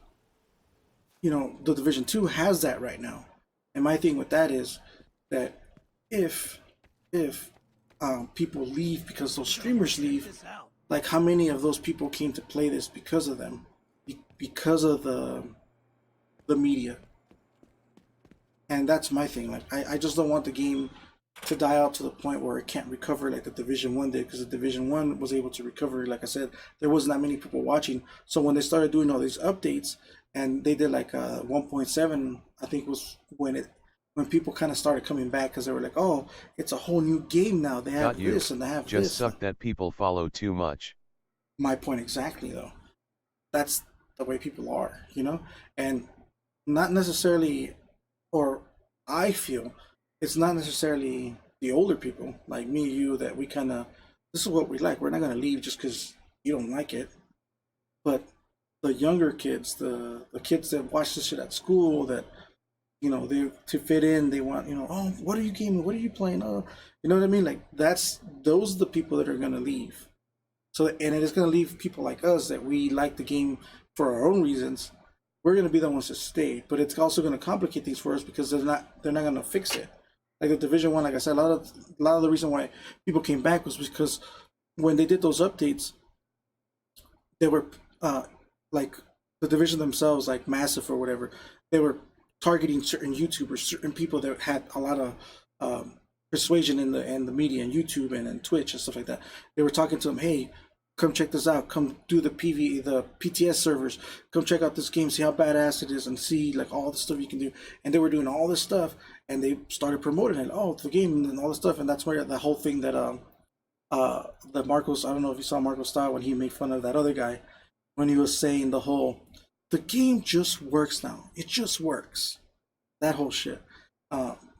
the Division Two has that right now, and my thing with that is that if if people leave because those streamers leave, like how many of those people came to play this because of them, because of the media, and that's my thing. Like I just don't want the game to die out to the point where it can't recover like the Division One did, because the Division One was able to recover. Like I said, there wasn't that many people watching. So when they started doing all these updates, and they did like 1.7, I think was when people kind of started coming back because they were like, oh, it's a whole new game now. They have Got you. this and they have Just this. sucked that people follow too much. My point exactly, though. That's the way people are, and not necessarily, or I feel it's not necessarily the older people like me, you, that we kind of, this is what we like. We're not gonna leave just because you don't like it, but the younger kids, the kids that watch this shit at school, that they to fit in, they want, oh, what are you gaming? What are you playing? Oh, you know what I mean? Like those are the people that are gonna leave. So, and it is going to leave people like us that we like the game for our own reasons. We're going to be the ones to stay, but it's also going to complicate things for us because they're not going to fix it. Like the Division One, like I said, a lot of the reason why people came back was because when they did those updates, they were like the division themselves, like Massive or whatever. They were targeting certain YouTubers, certain people that had a lot of persuasion in the media and YouTube and Twitch and stuff like that. They were talking to them, hey, come check this out, come do the PTS servers, come check out this game, see how badass it is, and see like all the stuff you can do. And they were doing all this stuff, and they started promoting it, oh, the game and all this stuff. And that's where the whole thing that the Marcos, I don't know if you saw Marcos style when he made fun of that other guy, when he was saying the game just works now, it just works, that whole shit.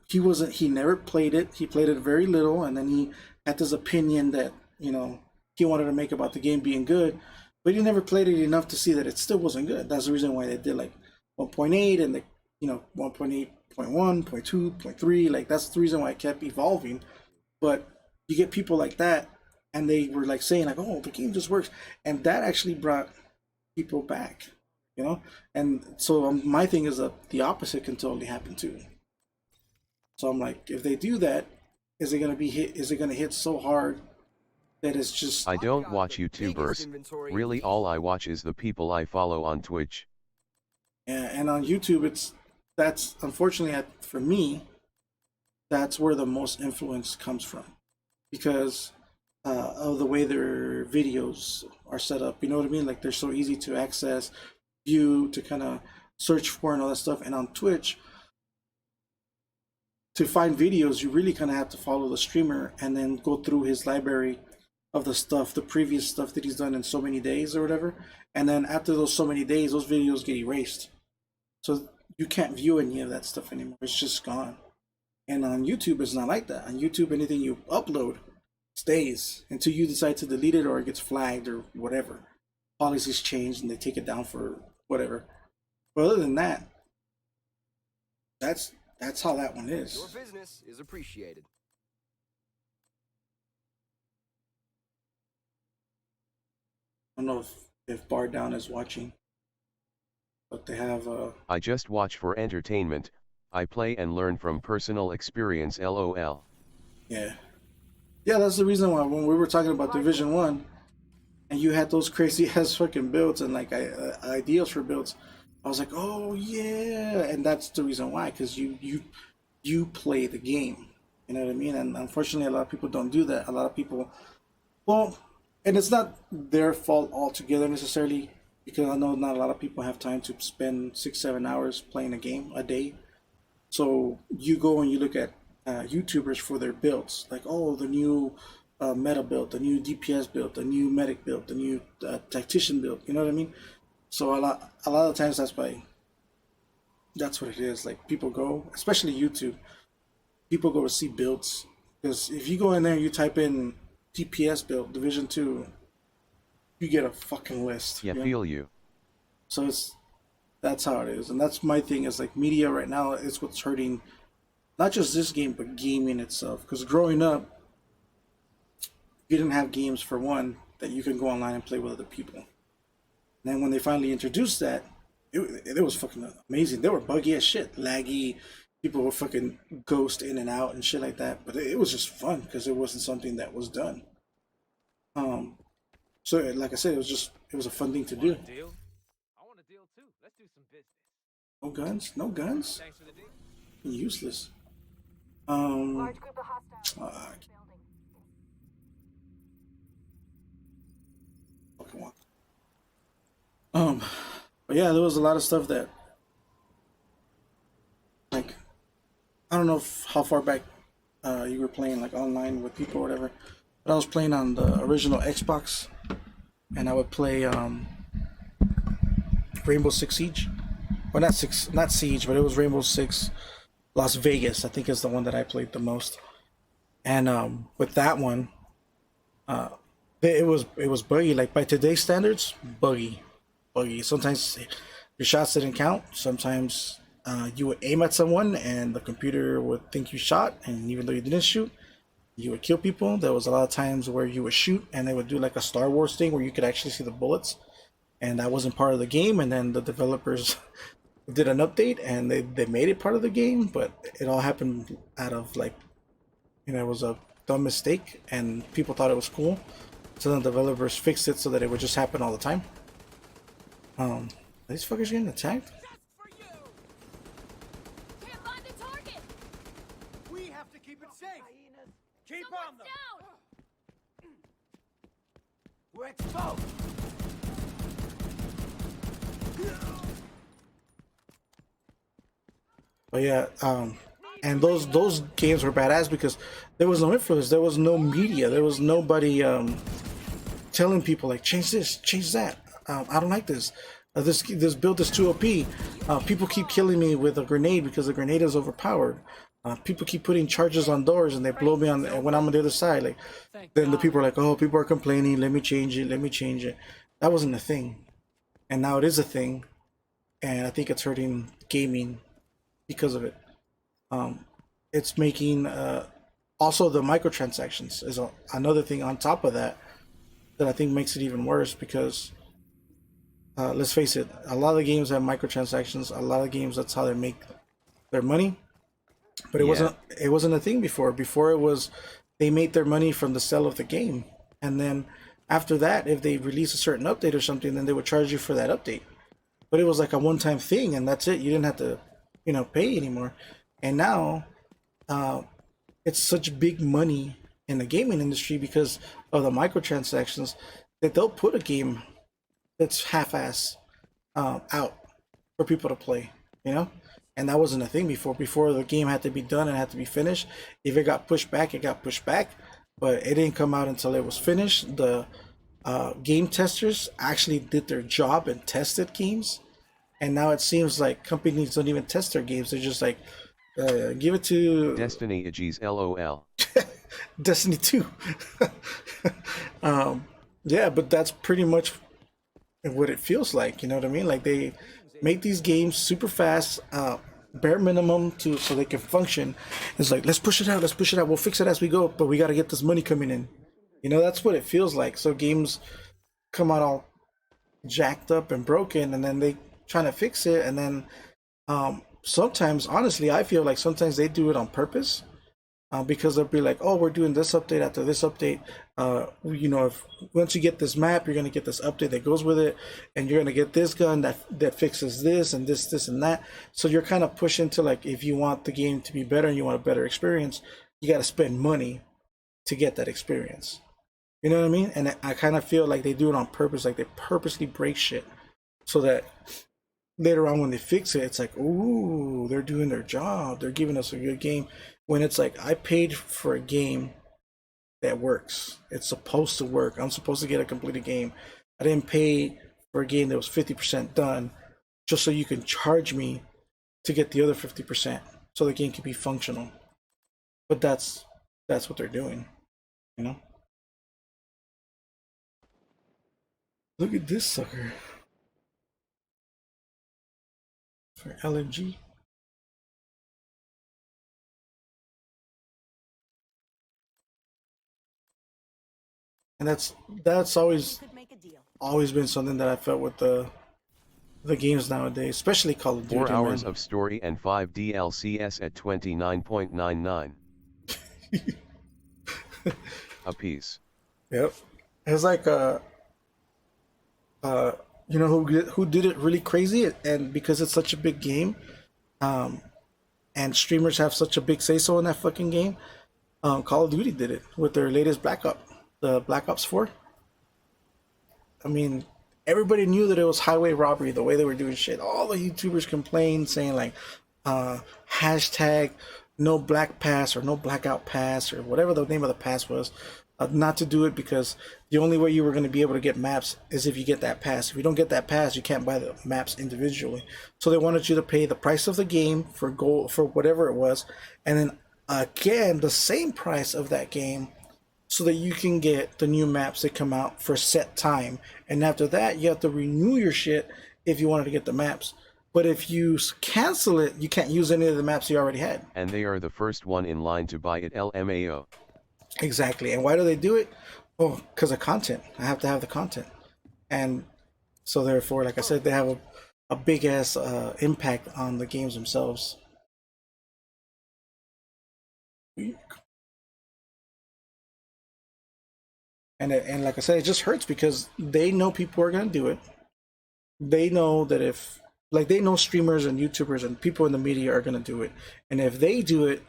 He never played it. He played it very little, and then he had this opinion that he wanted to make about the game being good, but he never played it enough to see that it still wasn't good. That's the reason why they did like 1.8 and 1.8.1, 0.2, 0.3. Like that's the reason why it kept evolving. But you get people like that, and they were like saying like, oh, the game just works, and that actually brought people back, And so my thing is that the opposite can totally happen too. So I'm like, if they do that, is it gonna be hit? Is it gonna hit so hard that it's just? I don't watch YouTubers. Really, all I watch is the people I follow on Twitch. Yeah, and on YouTube, that's unfortunately for me, that's where the most influence comes from, because of the way their videos are set up. You know what I mean? Like they're so easy to access, view, to kind of search for and all that stuff. And on Twitch, to find videos, you really kind of have to follow the streamer and then go through his library of the previous stuff that he's done in so many days or whatever. And then after those so many days, those videos get erased. So you can't view any of that stuff anymore. It's just gone. And on YouTube, it's not like that. On YouTube, anything you upload stays until you decide to delete it or it gets flagged or whatever. Policies change and they take it down for whatever. But other than that, that's how that one is. Your business is appreciated. I don't know if Bar Down is watching, but they have I just watch for entertainment. I play and learn from personal experience, LOL. Yeah, that's the reason why when we were talking about Division 1 and you had those crazy ass fucking builds and like ideas for builds, I was like, oh yeah, and that's the reason why, because you play the game, you know what I mean? And unfortunately, a lot of people don't do that. A lot of people, well, and it's not their fault altogether necessarily, because I know not a lot of people have time to spend 6-7 hours playing a game a day. So you go and you look at YouTubers for their builds, like, oh, the new meta build, the new DPS build, the new medic build, the new tactician build. You know what I mean? So a lot of times that's what it is. Like people go, especially YouTube, people go to see builds, because if you go in there and you type in DPS build Division 2, you get a fucking list. Yeah, you know? feel you. So That's how it is, and that's my thing. Is like media right now is what's hurting not just this game but gaming itself. Because growing up, you didn't have games for one that you can go online and play with other people. And then when they finally introduced that, it was fucking amazing. They were buggy as shit, laggy. People would fucking ghost in and out and shit like that. But it was just fun because it wasn't something that was done. Um, so like I said, it was a fun thing to Want do. a deal? I want a deal too. Let's do some business. No guns, no guns, Thanks for the deal. useless. Large group of hostiles Uh, in the building. fucking want. Um, but yeah, there was a lot of stuff that like I don't know how far back you were playing like online with people or whatever, but I was playing on the original Xbox, and I would play Rainbow Six Siege. Well, not Siege, but it was Rainbow Six Las Vegas. I think is the one that I played the most. And with that one, it was buggy. Like by today's standards, buggy. Sometimes your shots didn't count. Sometimes you would aim at someone and the computer would think you shot, and even though you didn't shoot, you would kill people. There was a lot of times where you would shoot and they would do like a Star Wars thing where you could actually see the bullets, and that wasn't part of the game. And then the developers did an update and they made it part of the game, but it all happened out of like it was a dumb mistake and people thought it was cool. So then developers fixed it so that it would just happen all the time. Are these fuckers getting attacked? Just for you! Can't find the target! We have to keep it safe! Keep on them! Down! We're exposed! But yeah, and those games were badass because there was no influence, there was no media, there was nobody telling people like change this, change that. I don't like this. This build is too OP. People keep killing me with a grenade because the grenade is overpowered. People keep putting charges on doors and they blow me on when I'm on the other side. Like then the people are like, oh, people are complaining. Let me change it. Let me change it. That wasn't a thing, and now it is a thing, and I think it's hurting gaming because of it. It's making also the microtransactions is another thing on top of that that I think makes it even worse because let's face it, a lot of games have microtransactions. A lot of games that's how they make their money. But Yeah. it wasn't a thing before. Before it was they made their money from the sale of the game, and then after that, if they release a certain update or something, then they would charge you for that update. But it was like a one-time thing, and that's it. You didn't have to, pay anymore. And now, uh, it's such big money in the gaming industry because of the microtransactions that they'll put a game that's half-ass out for people to play, you know? And that wasn't a thing before. Before the game had to be done and had to be finished. If it got pushed back, it got pushed back. But it didn't come out until it was finished. The game testers actually did their job and tested games. And now it seems like companies don't even test their games. They're just like, give it to Destiny Aegis LOL. Destiny 2. Yeah, but that's pretty much what it feels like. You know what I mean? Like they make these games super fast, bare minimum to so they can function. It's like let's push it out, let's push it out. We'll fix it as we go, but we got to get this money coming in. That's what it feels like. So games come out all jacked up and broken, and then they trying to fix it, and then sometimes, honestly, I feel like sometimes they do it on purpose because they'll be like, "Oh, we're doing this update after this update. If once you get this map, you're gonna get this update that goes with it, and you're gonna get this gun that fixes this and this and that." So you're kind of pushing to like, if you want the game to be better and you want a better experience, you got to spend money to get that experience. You know what I mean? And I kind of feel like they do it on purpose, like they purposely break shit so that later on when they fix it, it's like, ooh, they're doing their job. They're giving us a good game. When it's like, I paid for a game that works. It's supposed to work. I'm supposed to get a completed game. I didn't pay for a game that was 50% done just so you can charge me to get the other 50% so the game can be functional. But that's what they're doing, you know? Look at this sucker. for LMG. And that's always been something that I felt with the games nowadays, especially Call of Duty. 4 hours Man. of story and 5 DLCs at 29.99 a piece. Yep. It's like you know who did it really crazy, and because it's such a big game, and streamers have such a big say so in that fucking game. Call of Duty did it with their latest the Black Ops 4. I mean, everybody knew that it was highway robbery the way they were doing shit. All the YouTubers complained, saying like, hashtag no black pass or no blackout pass or whatever the name of the pass was, not to do it because the only way you were going to be able to get maps is if you get that pass. If you don't get that pass, you can't buy the maps individually. So they wanted you to pay the price of the game for gold for whatever it was, and then again the same price of that game so that you can get the new maps that come out for set time. And after that, you have to renew your shit if you wanted to get the maps. But if you cancel it, you can't use any of the maps you already had. And they are the first one in line to buy it LMAO. Exactly. And why do they do it? Oh, because of content. I have to have the content. And so therefore, like I said, they have a big ass impact on the games themselves. And like I said, it just hurts because they know people are gonna do it. They know that if like they know streamers and YouTubers and people in the media are gonna do it, and if they do it,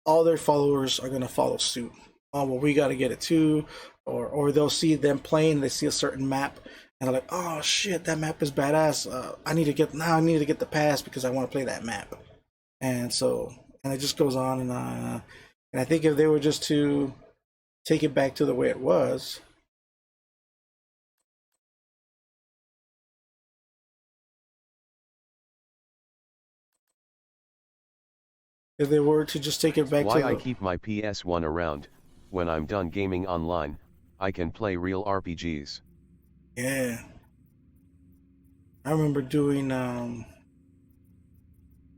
all their followers are gonna follow suit. Oh well, we gotta get it too, or they'll see them playing, they see a certain map, and they're like, oh shit, that map is badass. I need to get the pass because I want to play that map, and so and it just goes on and on. And I think if they were just to take it back to the way it was. If they were to just take it back Why to I keep my PS1 around. When I'm done gaming online, I can play real RPGs. Yeah. I remember doing on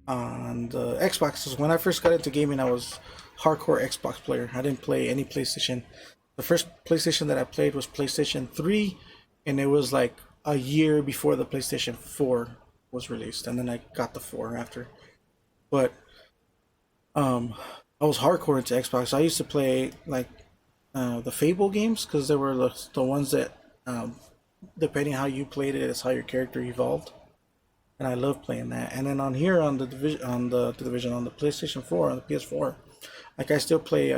the Xboxes when I first got into gaming. I was hardcore Xbox player. I didn't play any PlayStation. The first PlayStation that I played was PlayStation 3, and it was like a year before the PlayStation 4 was released, and then I got the 4 after. But I was hardcore into Xbox. I used to play like the Fable games because they were the ones that depending how you played it is how your character evolved, and I love playing that. And then on here on the division on the PlayStation 4 on the PS4, like I still play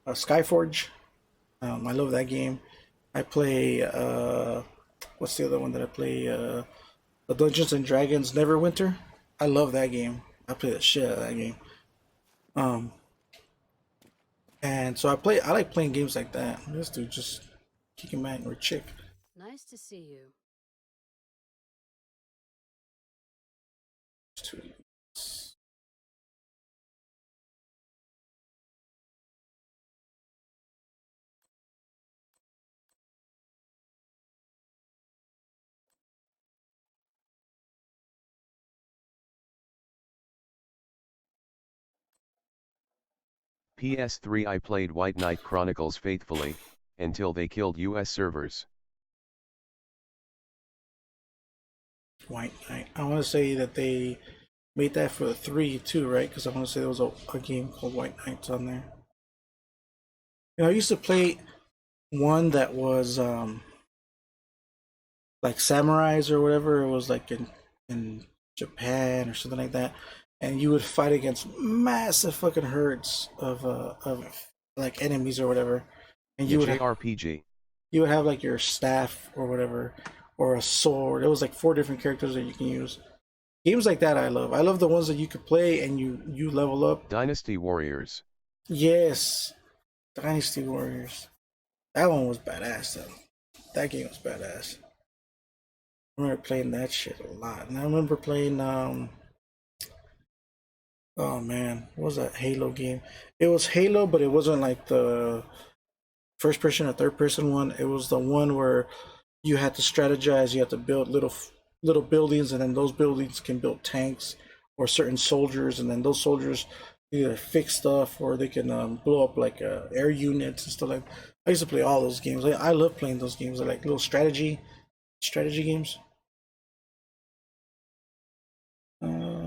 Skyforge. I love that game. I play what's the other one that I play? The Dungeons and Dragons Neverwinter. I love that game. I play the shit out of that game. And so I like playing games like that. This dude just kicking back or chick. Nice to see you. PS3 I played White Knight Chronicles faithfully, until they killed US servers. White Knight. I want to say that they made that for the 3 too, right? Because I want to say there was a game called White Knights on there. You know, I used to play one that was like samurais or whatever. It was like in Japan or something like that, and you would fight against massive fucking herds of like enemies or whatever, and The JRPG. you would have like your staff or whatever or a sword. It was like 4 different characters that you can use. Games like that I love. I love the ones that you could play and you level up. Dynasty Warriors. Yes, Dynasty Warriors. That one was badass though. That game was badass. I remember playing that shit a lot. And I remember playing oh man, what was that Halo game? It was Halo, but it wasn't like the first person or third person one. It was the one where you had to strategize, you had to build little little buildings, and then those buildings can build tanks or certain soldiers, and then those soldiers either fix stuff or they can blow up like air units and stuff like. I used to play all those games. I love playing those games. They're like little strategy games.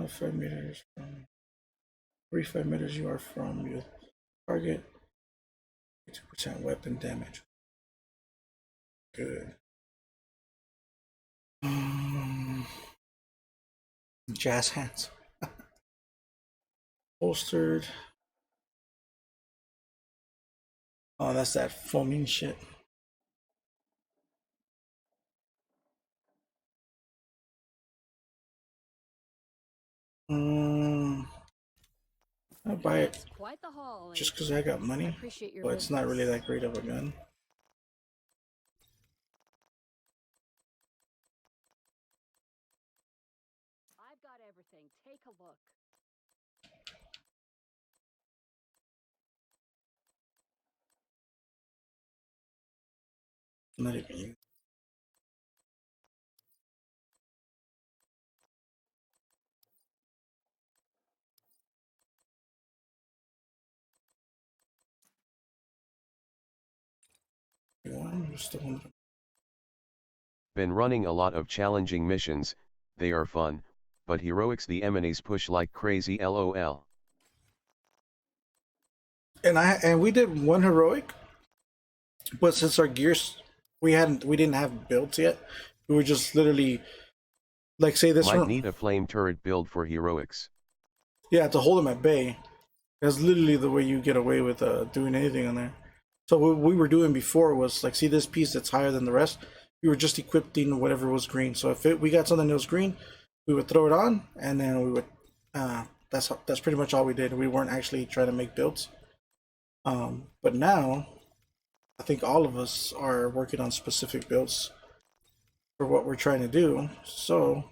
5 meters from 45 meters you are from your target. 2% weapon damage. Good. Jazz hands. Holstered. Oh, that's that foaming shit. I'll buy it It's quite the haul. just because I got I money, appreciate your but it's not really business. that great of a gun. I've got everything. Take a look. Not even you. Just the one. Been running a lot of challenging missions, they are fun, but heroics the enemies push like crazy lol. And we did one heroic, but since our gears we didn't have builds yet. We were just literally like say this Might one. need a flame turret build for heroics. Yeah, to hold them at bay. That's literally the way you get away with doing anything on there. So what we were doing before was like, see this piece that's higher than the rest. We were just equipping whatever was green. So if we got something that was green, we would throw it on, and then we would. That's pretty much all we did. We weren't actually trying to make builds. But now, I think all of us are working on specific builds for what we're trying to do. So,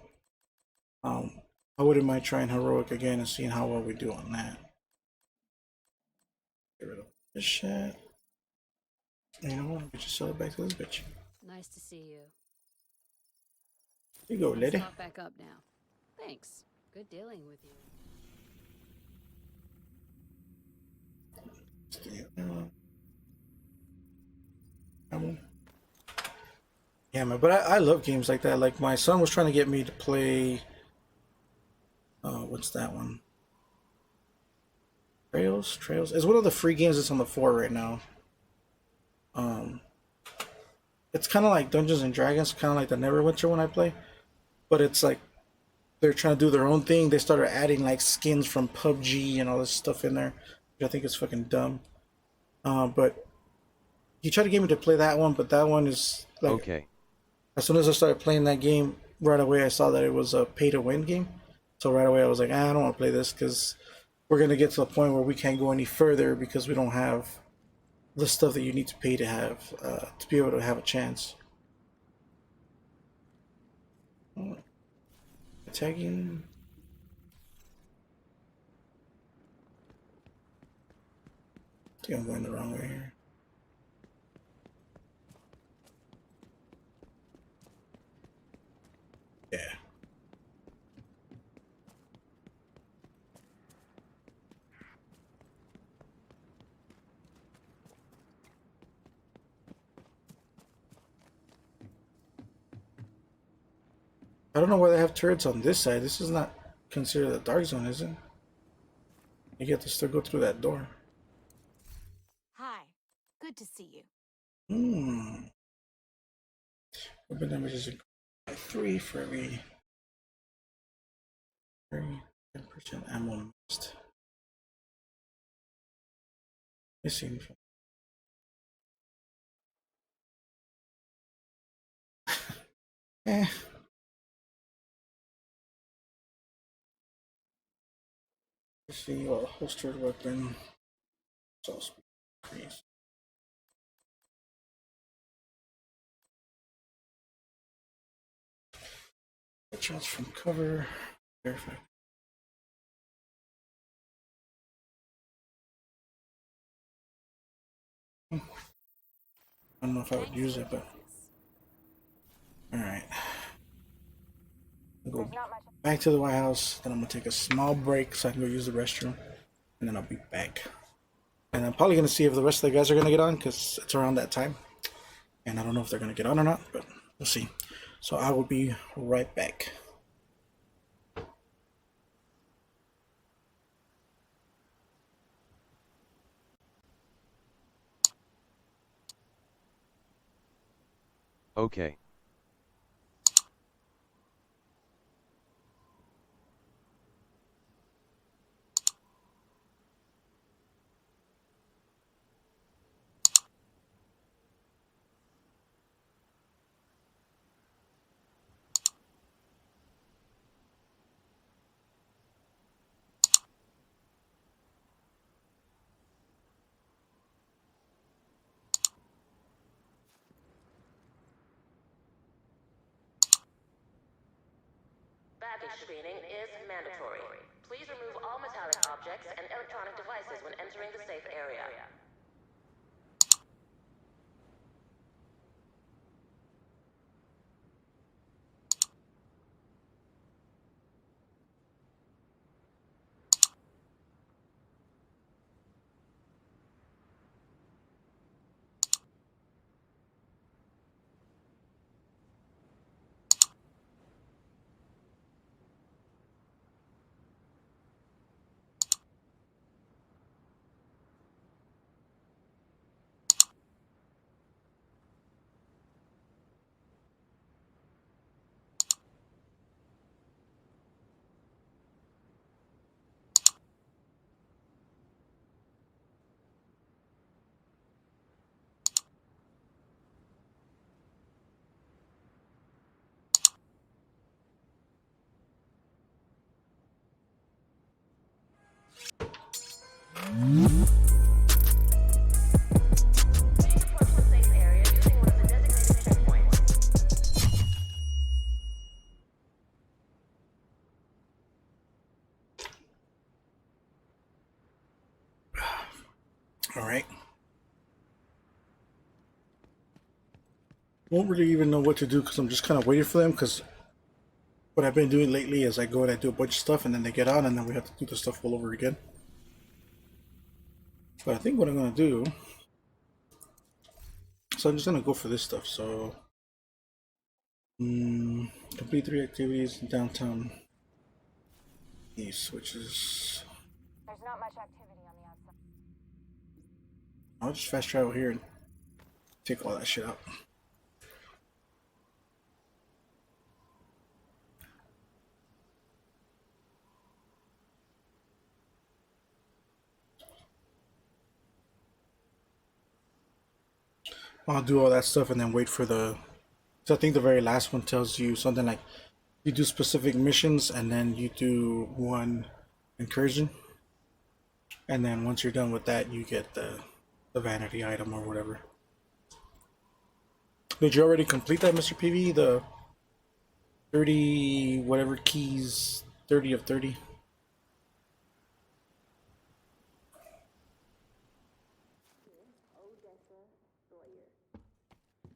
I wouldn't mind trying heroic again and seeing how well we do on that. Get rid of this shit. You know what? We just sell it back to this bitch. Nice to see you. Here you go, lady. Stock back up now. Thanks. Good dealing with you. Yeah, man, but I love games like that. Like my son was trying to get me to play. What's that one? Trails. It's one of the free games that's on the 4 right now. It's kind of like Dungeons and Dragons, kind of like the Neverwinter one I play, but it's like they're trying to do their own thing. They started adding like skins from PUBG and all this stuff in there, which I think is fucking dumb. But he tried to get me to play that one, but that one is like Okay. as soon as I started playing that game, right away I saw that it was a pay-to-win game. So right away I was like, I don't want to play this because we're gonna get to the point where we can't go any further because we don't have the stuff that you need to pay to have to be able to have a chance. Tagging. I think I'm going the wrong way here. Yeah. I don't know why they have turrets on this side. This is not considered a dark zone, is it? You get to still go through that door. Hi. Good to see you. Weapon damage is by 3 for every 10% ammo missed. Missing. Eh. Let's see, holstered weapon. So speed increase. Chance from cover. Verify. I don't know if I would use it, but alright. I'll go back to the White House. Then I'm gonna take a small break so I can go use the restroom, and then I'll be back. And I'm probably gonna see if the rest of the guys are gonna get on because it's around that time, and I don't know if they're gonna get on or not, but we'll see. So I will be right back. Okay. Baggage screening is mandatory. Please remove all metallic objects and electronic devices when entering the safe area. Please approach the safe area using one of the designated checkpoints. All right. Won't really even know what to do because I'm just kind of waiting for them. Because what I've been doing lately is I go and I do a bunch of stuff, and then they get on, and then we have to do the stuff all over again. But I think what I'm gonna do, so I'm just gonna go for this stuff. So, complete 3 activities in downtown East, which is There's not much activity on the outside. I'll just fast travel here and take all that shit out. I'll do all that stuff and then wait for the. So I think the very last one tells you something like you do specific missions and then you do one incursion, and then once you're done with that, you get the vanity item or whatever. Did you already complete that, Mr.PvE? The 30 whatever keys, 30 of 30.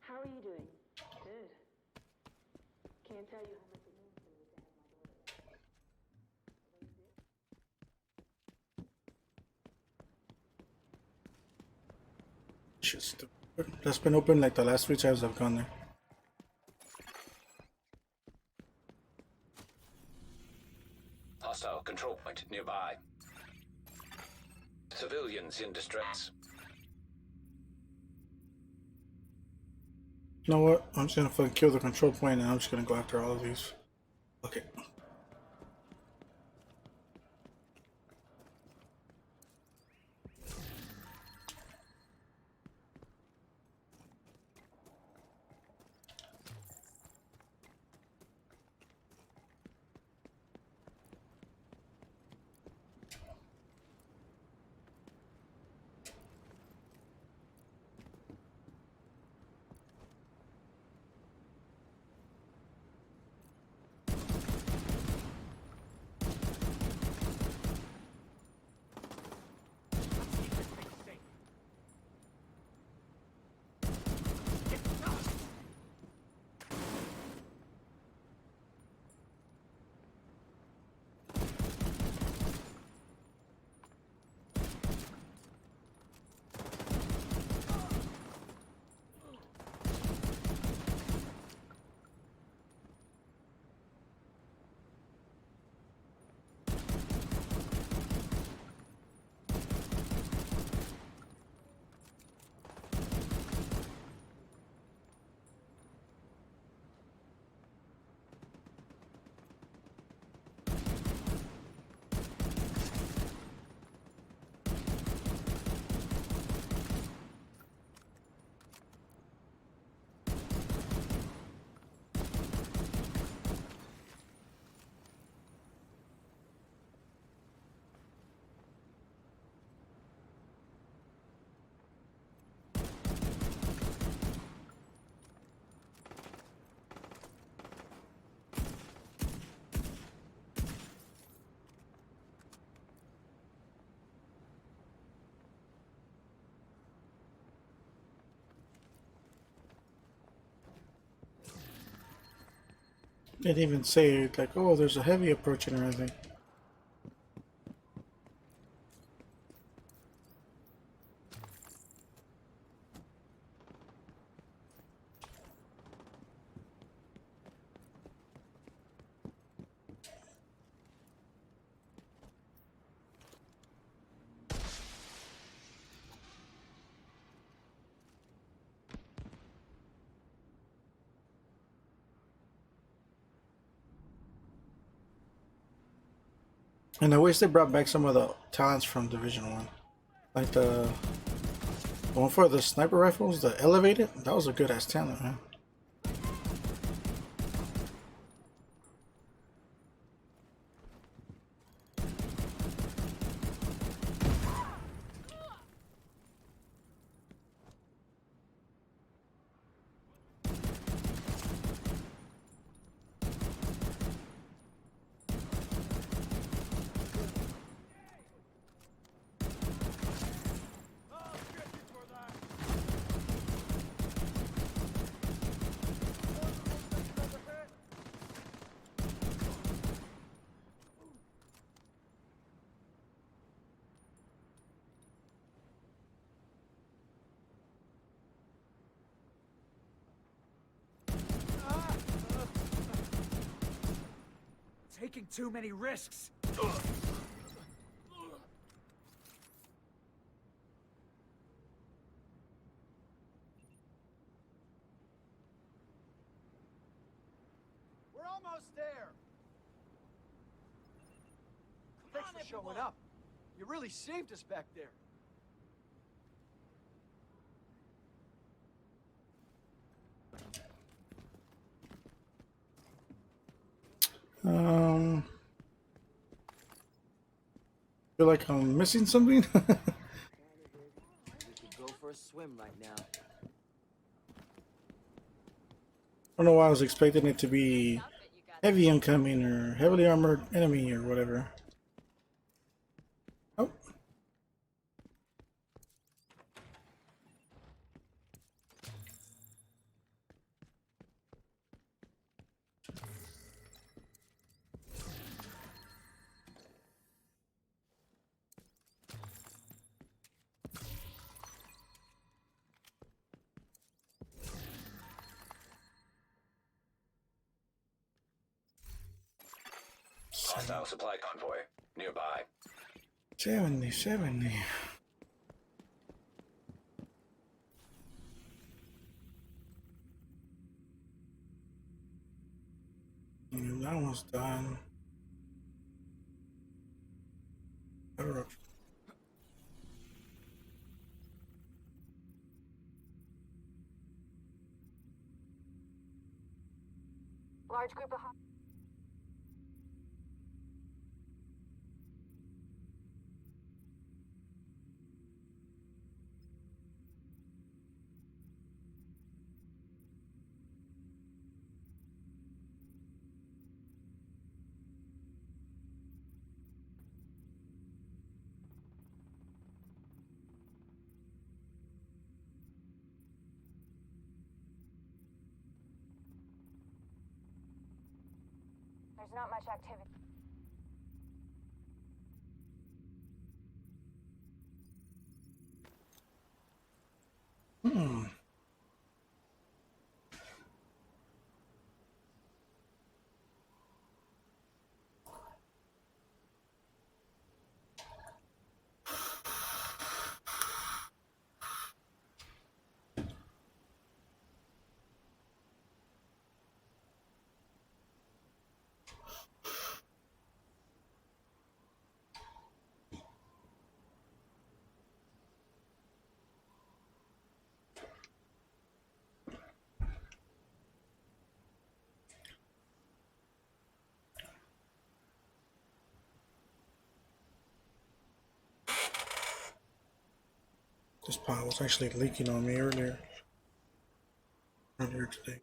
How are you doing? Good. Can't tell you how much it means to me to have my daughter. Shit's stupid. That's been open like the last 3 times I've gone there. Hostile control point nearby. Civilians in distress. You know what? I'm just gonna fucking kill the control point and I'm just gonna go after all of these. Okay. They didn't even say like, oh, there's a heavy approaching or anything. And I wish they brought back some of the talents from Division 1. Like the one for the sniper rifles, the elevated. That was a good ass talent, man. Taking too many risks. We're almost there. Thanks for showing up. You really saved us back there. Feel like I'm missing something. We could go for a swim right now. I don't know why I was expecting it to be heavy incoming or heavily armored enemy or whatever. Oh. Hostile supply convoy nearby. 70. That one's done. Better Large group of There's not much activity. This pot was actually leaking on me earlier today.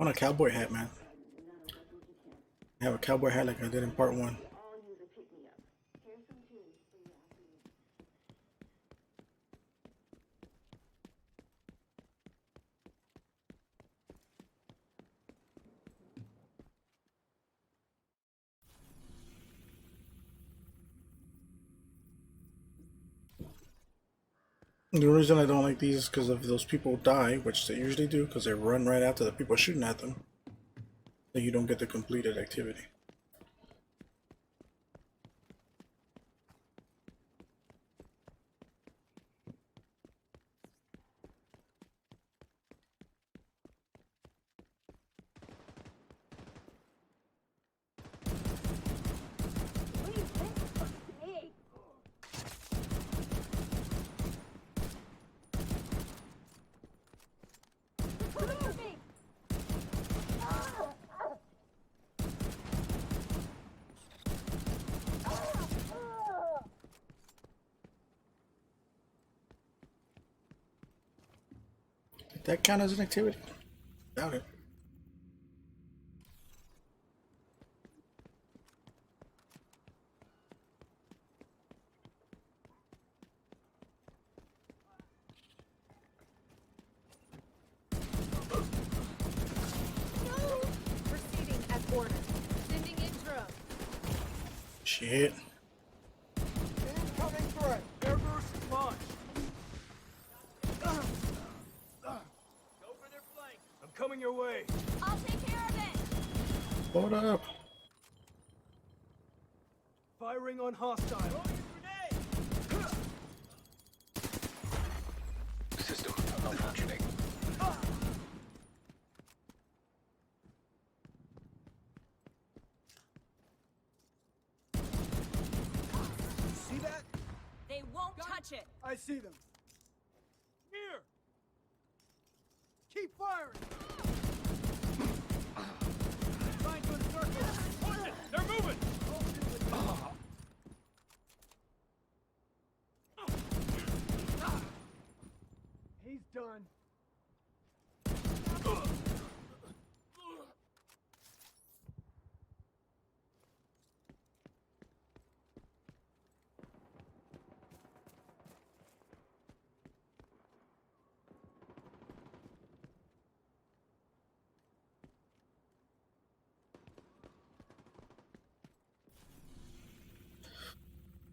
I want a cowboy hat, man. I have a cowboy hat like I did in part 1. The reason I don't like these is because if those people die, which they usually do, because they run right after the people shooting at them, then you don't get the completed activity. Did that count as an activity? Doubt it. Proceeding as ordered. Sending intro. Shit. Incoming threat. Air burst launch. Go for their flank. I'm coming your way. I'll take care of it. Hold up. Firing on hostile. System malfunctioning. See that? They won't touch it. I see them. Here. Keep firing. Trying to encircle. Push it. They're moving. He's done.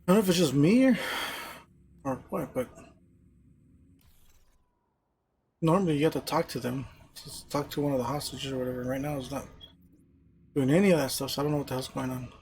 I don't know if it's just me or what, but normally you have to talk to them. Just talk to one of the hostages or whatever. Right now it's not doing any of that stuff, so I don't know what the hell's going on.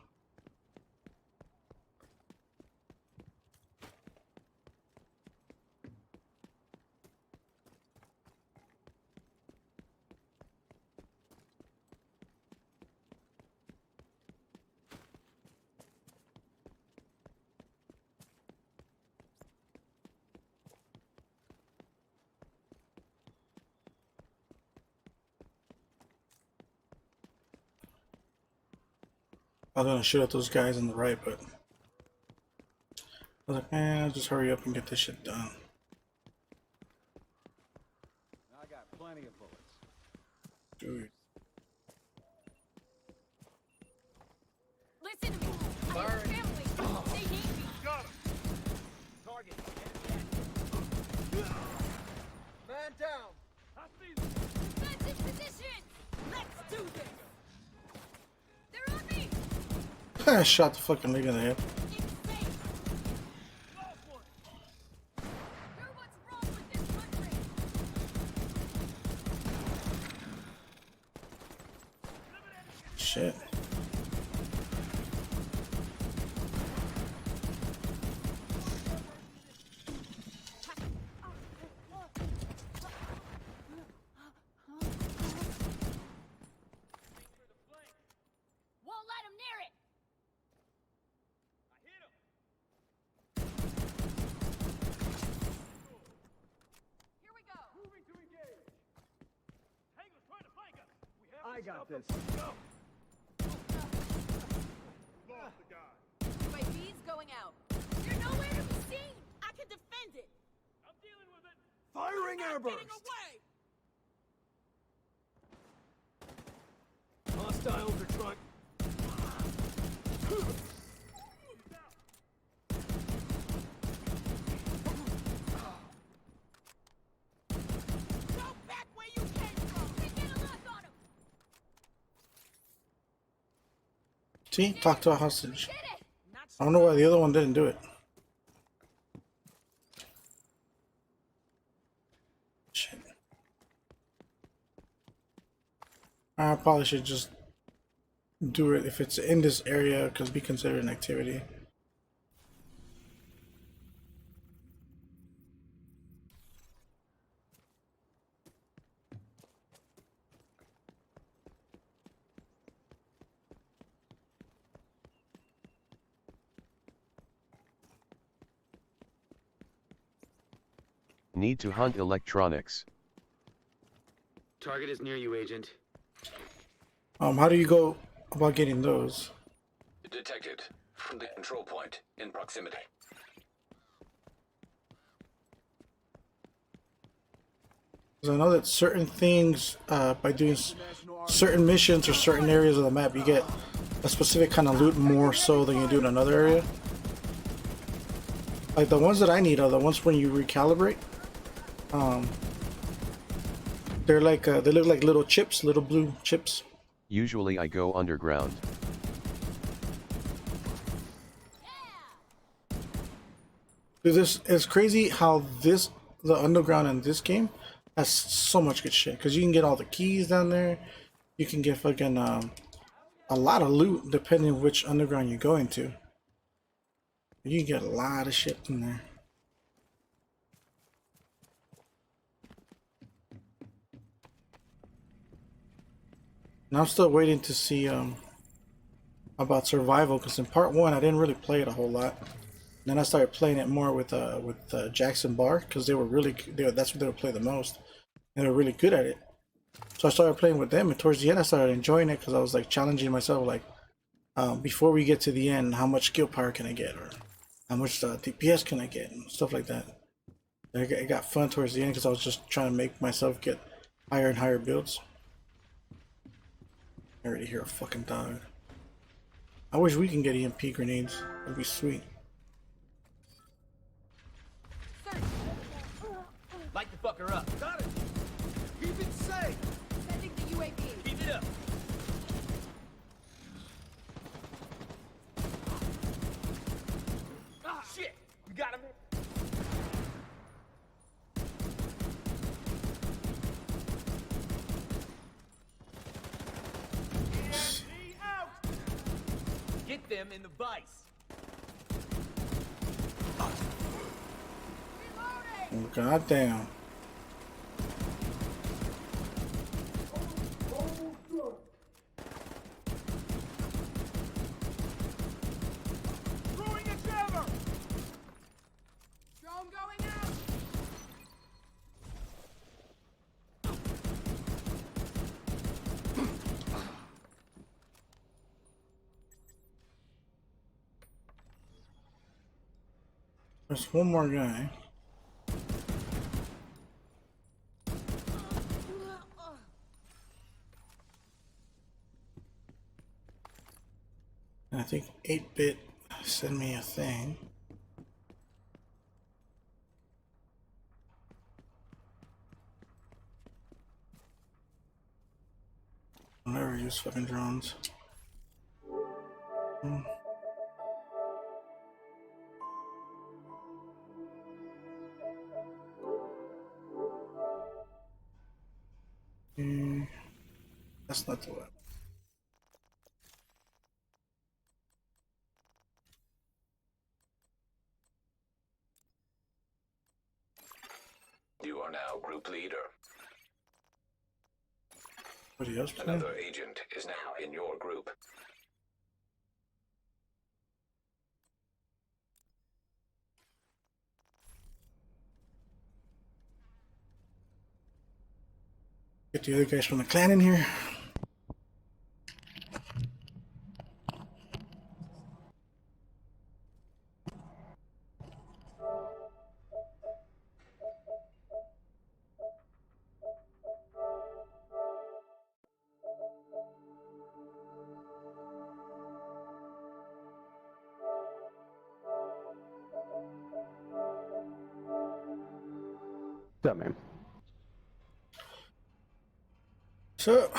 I was gonna shoot at those guys on the right, but I was like, man, I'll just hurry up and get this shit done. I got plenty of bullets. Dude. Listen to me. I have a family. They hate me. Got him. Target. Man down. I see them. Defensive position. Let's do this. They're on me. I shot the fucking nigga in the head. It's safe. Last one. You're what's wrong with this country. Shit. Won't let him near it. I hit him. Here we go. Moving to engage. Tango's trying to flank us. We have I got this. Go. Lost the guy. UAV's going out. You're nowhere to be seen. I can defend it. I'm dealing with it. Firing Not airburst. getting away. Hostiles are trying. Go back where you came from. We get a lock on him. See, talk to a hostage. Did it. I don't know why the other one didn't do it. Shit. I probably should just do it if it's in this area because be considered an activity. Need to hunt electronics. Target is near you, Agent. How do you go about getting those? Detected. From the control point in proximity. Because I know that certain things, by doing certain missions or certain areas of the map, you get a specific kind of loot more so than you do in another area. Like the ones that I need are the ones when you recalibrate. They're like they look like little chips, little blue chips. Usually I go underground. Dude, this is crazy how the underground in this game has so much good shit. Because you can get all the keys down there. You can get fucking a lot of loot depending on which underground you go into. You can get a lot of shit in there. And I'm still waiting to see about survival because in part 1 I didn't really play it a whole lot. And then I started playing it more with Jackson Barr because they were really that's what they would play the most. And they were really good at it. So I started playing with them, and towards the end I started enjoying it because I was like challenging myself, like before we get to the end, how much skill power can I get, or how much DPS can I get, and stuff like that. It got fun towards the end because I was just trying to make myself get higher and higher builds. I already hear a fucking dog. I wish we can get EMP grenades. That'd be sweet. Light the fucker up. Got it. Keep it safe. Sending the UAV. Keep it up. Ah, shit. We got him. EMP out. Get them in the vice. Oh, God damn. Throwing a jammer. Drone going out. There's one more guy. And I think 8-bit sent me a thing. I'll never use fucking drones. That's not the one. You are now group leader. Somebody else playing? Another agent is now in your group. Get the other guys from the clan in here. What's up, man? So,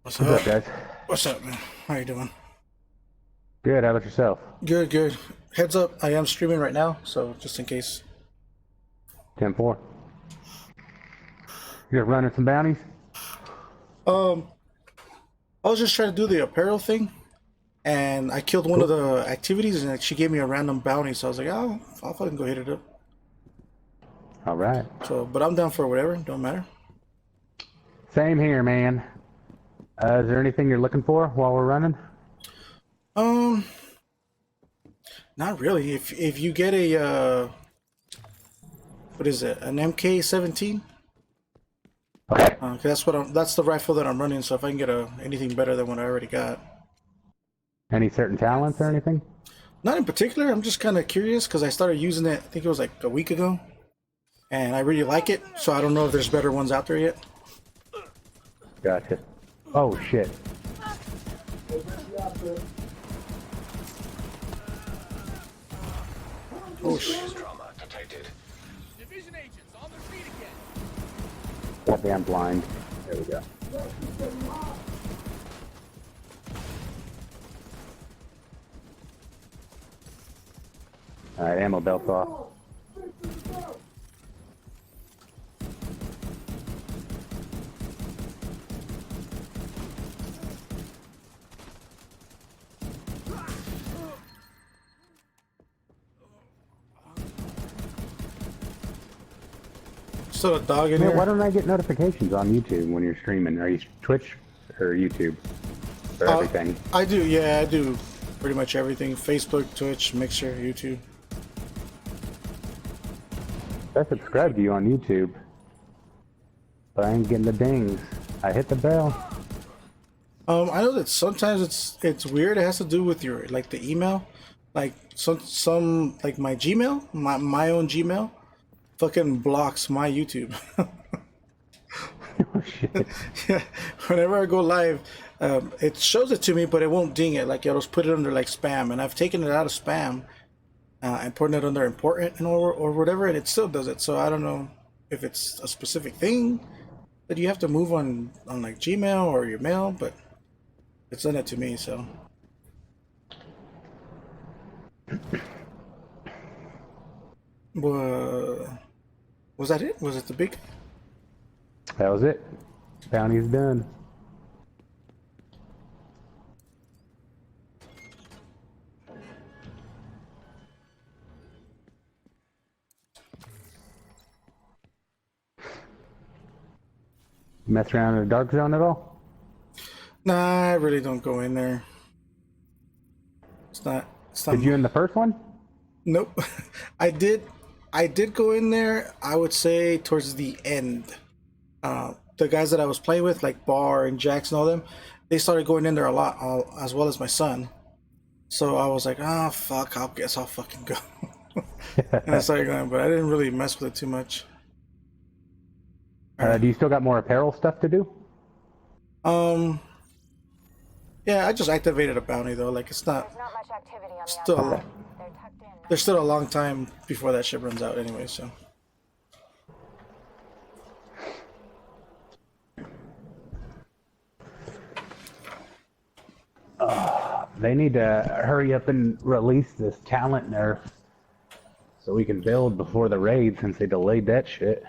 what's What's up? up, guys? What's up, man? How you doing? Good. How about yourself? Good, good. Heads up, I am streaming right now, so just in case. 10-4. You're running some bounties? I was just trying to do the apparel thing, and I killed one of the activities, and she gave me a random bounty, so I was like, oh, I'll fucking go hit it up. All right. So, but I'm down for whatever, don't matter. Same here, man. Is there anything you're looking for while we're running? Not really. If you get a what is it? An MK17? Okay. That's the rifle that I'm running. So if I can get anything better than what I already got. Any certain talents or anything? Not in particular. I'm just kind of curious because I started using it. I think it was like a week ago, and I really like it. So I don't know if there's better ones out there yet. Gotcha. Oh shit. Oh shit. Trauma detected. Division agents on their feet again. What damn blind. There we go. Alright, ammo belt's off. Still a dog in Man, here. why don't I get notifications on YouTube when you're streaming? Are you Twitch or YouTube? Or everything? I do. Yeah, I do. Pretty much everything. Facebook, Twitch, Mixer, YouTube. I subscribe to you on YouTube, but I ain't getting the dings. I hit the bell. I know that sometimes it's weird. It has to do with your like the email, like some like my Gmail, my own Gmail, fucking blocks my YouTube. Oh shit. Yeah, whenever I go live, it shows it to me, but it won't ding it. Like it'll put it under like spam, and I've taken it out of spam and putting it under important and or whatever, and it still does it. So I don't know if it's a specific thing that you have to move on like Gmail or your mail, but it's done it to me. So. Was that it? Was it the big? That was it. Bounty's done. Mess around in the dark zone at all? Nah, I really don't go in there. It's not. Did you in the first one? Nope. I did go in there, I would say towards the end. The guys that I was playing with, like Bar and Jax and all them, they started going in there a lot, as well as my son. So I was like, fuck, I guess I'll fucking go. And I started going, but I didn't really mess with it too much. Do you still got more apparel stuff to do? Yeah, I just activated a bounty though. Like it's not There's not much activity on the still. outside. They're tucked in. There's still a long time before that shit runs out anyway. So. They need to hurry up and release this talent nerf so we can build before the raid since they delayed that shit.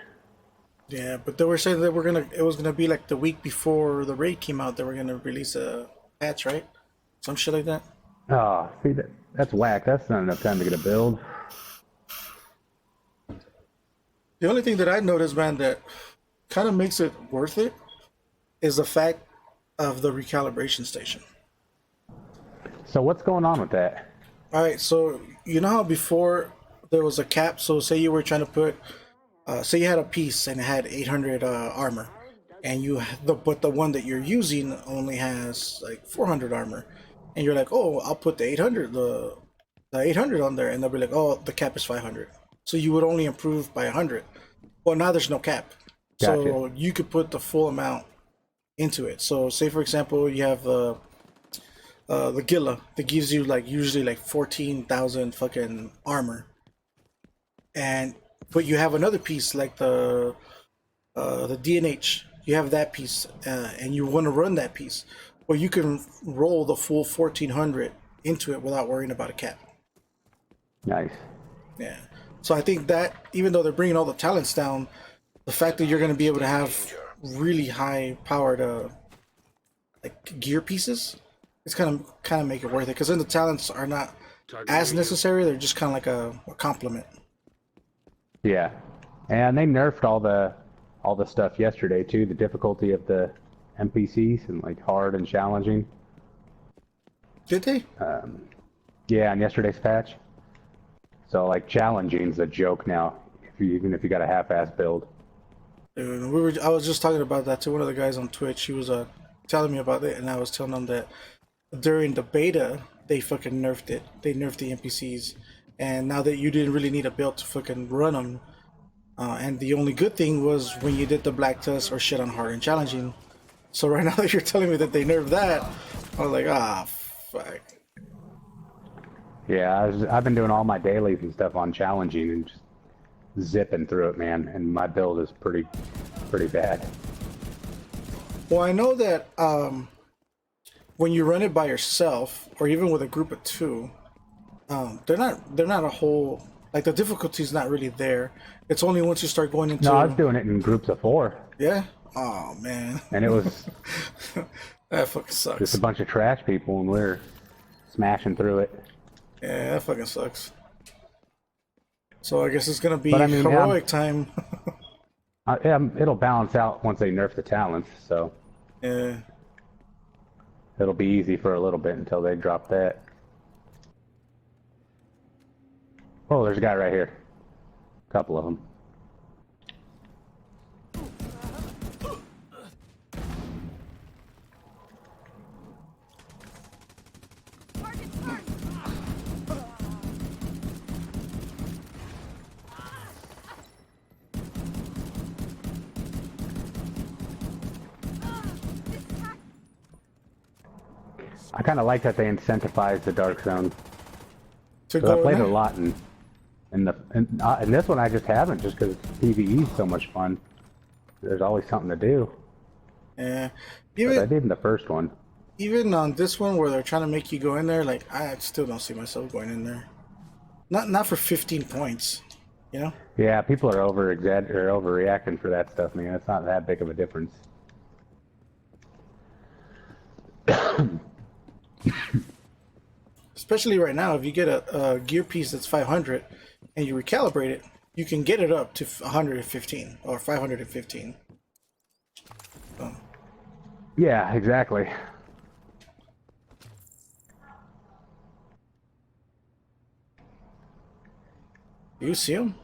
Yeah, but they were saying that it was gonna be like the week before the raid came out. They were gonna release a patch, right? Some shit like that. Oh, see, that's whack. That's not enough time to get a build. The only thing that I noticed, man, that kind of makes it worth it is the fact of the recalibration station. So what's going on with that? All right, so you know how before there was a cap. So say you were trying to put, say you had a piece and it had 800 armor, and but the one that you're using only has like 400 armor, and you're like, oh, I'll put the 800 on there, and they'll be like, oh, the cap is 500. So you would only improve by 100. Well, now there's no cap, so Gotcha. you could put the full amount into it. So say for example you have the Gilla that gives you like usually like 14,000 fucking armor, and but you have another piece like the DNH. You have that piece, and you want to run that piece, well you can roll the full 1400 into it without worrying about a cap. Nice. Yeah. So I think that even though they're bringing all the talents down, the fact that you're going to be able to have really high powered like gear pieces, it's kind of make it worth it, because then the talents are not as necessary. They're just kind of like a complement. Yeah, and they nerfed all the stuff yesterday too. The difficulty of the NPCs and like hard and challenging. Did they? Yeah, on yesterday's patch. So like challenging's a joke now. Even if you got a half-ass build. Dude, I was just talking about that to one of the guys on Twitch. He was telling me about it, and I was telling him that during the beta they fucking nerfed it. They nerfed the NPCs, and now that you didn't really need a build to fucking run them. And the only good thing was when you did the black tusk or shit on hard and challenging. So right now that you're telling me that they nerfed that, I was like, ah, fuck. Yeah, I've been doing all my dailies and stuff on challenging and just zipping through it, man. And my build is pretty bad. Well, I know that when you run it by yourself, or even with a group of two, they're not a whole, like the difficulty's not really there. It's only once you start going into. No, I was doing it in groups of 4. Yeah. Oh man. And it was that fucking sucks. just a bunch of trash people, and we're smashing through it. Yeah, that fucking sucks. So I guess it's gonna be But I mean, heroic time. Yeah, it'll balance out once they nerf the talents, so Yeah. it'll be easy for a little bit until they drop that. Oh, there's a guy right here. A couple of them. Target's marked. I kind of like that they incentivize the dark zone. To So I go played it there? a lot in this one I just haven't, just because PvE is so much fun. There's always something to do. Yeah. But I did in the first one. Even on this one where they're trying to make you go in there, like I still don't see myself going in there. Not for 15 points, you know? Yeah, people are overreacting for that stuff, man. It's not that big of a difference. Especially right now, if you get a gear piece that's 500 and you recalibrate it, you can get it up to 115 or 515. So, Yeah, exactly. do you see them?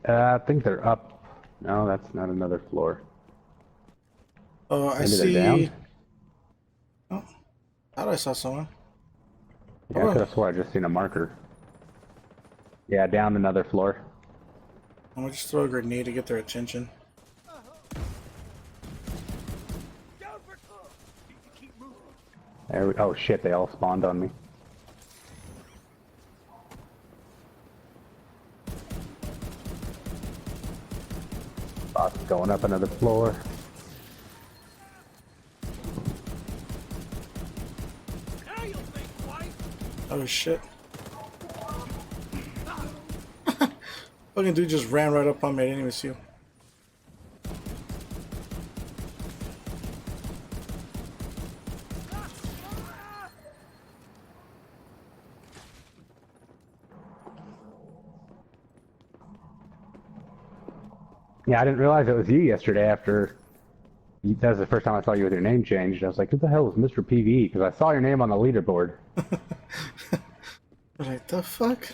I think they're up. No, that's not another floor. Oh, I Maybe see. they're down? Oh, thought I saw someone. Yeah, I could have swore I just seen a marker. Yeah, down another floor. I'm gonna just throw a grenade to get their attention. Down for need to keep moving. Oh shit, they all spawned on me. Boss is going up another floor. Now you'll think twice. Oh shit. Fucking dude just ran right up on me. I didn't even see him. Yeah, I didn't realize it was you yesterday after... That was the first time I saw you with your name changed. I was like, who the hell is Mr.PvE? Because I saw your name on the leaderboard. I was like, the fuck?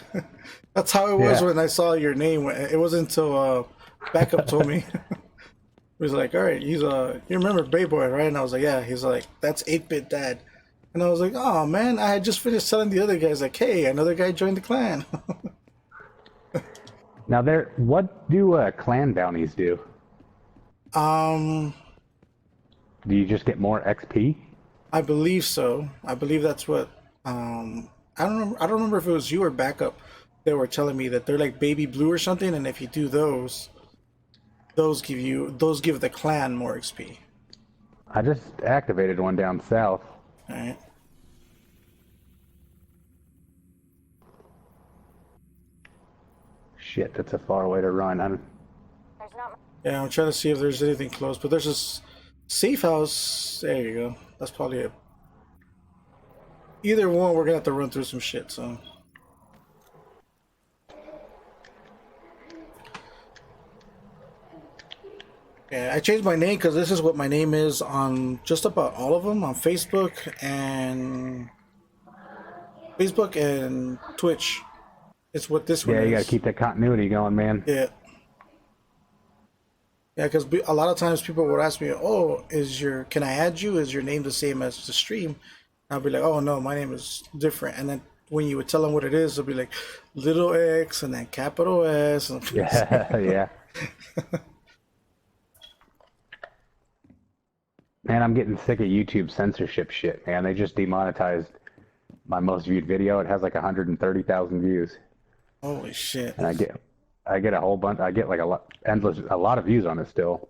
That's how it was Yeah. when I saw your name. It wasn't until backup told me. He was like, all right, he's you remember Bayboy, right? And I was like, yeah. He's like, that's 8-Bit Dad. And I was like, oh man, I had just finished telling the other guys, like, hey, another guy joined the clan. Now, what do clan bounties do? Do you just get more XP? I believe so. I believe that's what. I don't know. I don't remember if it was you or backup. They were telling me that they're like baby blue or something, and if you do those give the clan more XP. I just activated one down south. All right. Shit, that's a far way to run. There's not Yeah, I'm trying to see if there's anything close, but there's this safe house. There you go. That's probably it. Either one, we're gonna have to run through some shit. So. Yeah, I changed my name because this is what my name is on just about all of them on Facebook and Twitch. It's what this one Yeah, is. you gotta keep that continuity going, man. Yeah. Yeah, because a lot of times people would ask me, "Oh, can I add you? Is your name the same as the stream?" I'll be like, "Oh no, my name is different." And then when you would tell them what it is, they'll be like, "Little X and then capital S." And Yeah, yeah. Man, I'm getting sick of YouTube censorship shit, man. They just demonetized my most viewed video. It has like 130,000 views. Holy shit! And I get a whole bunch. I get like a lot of views on it still.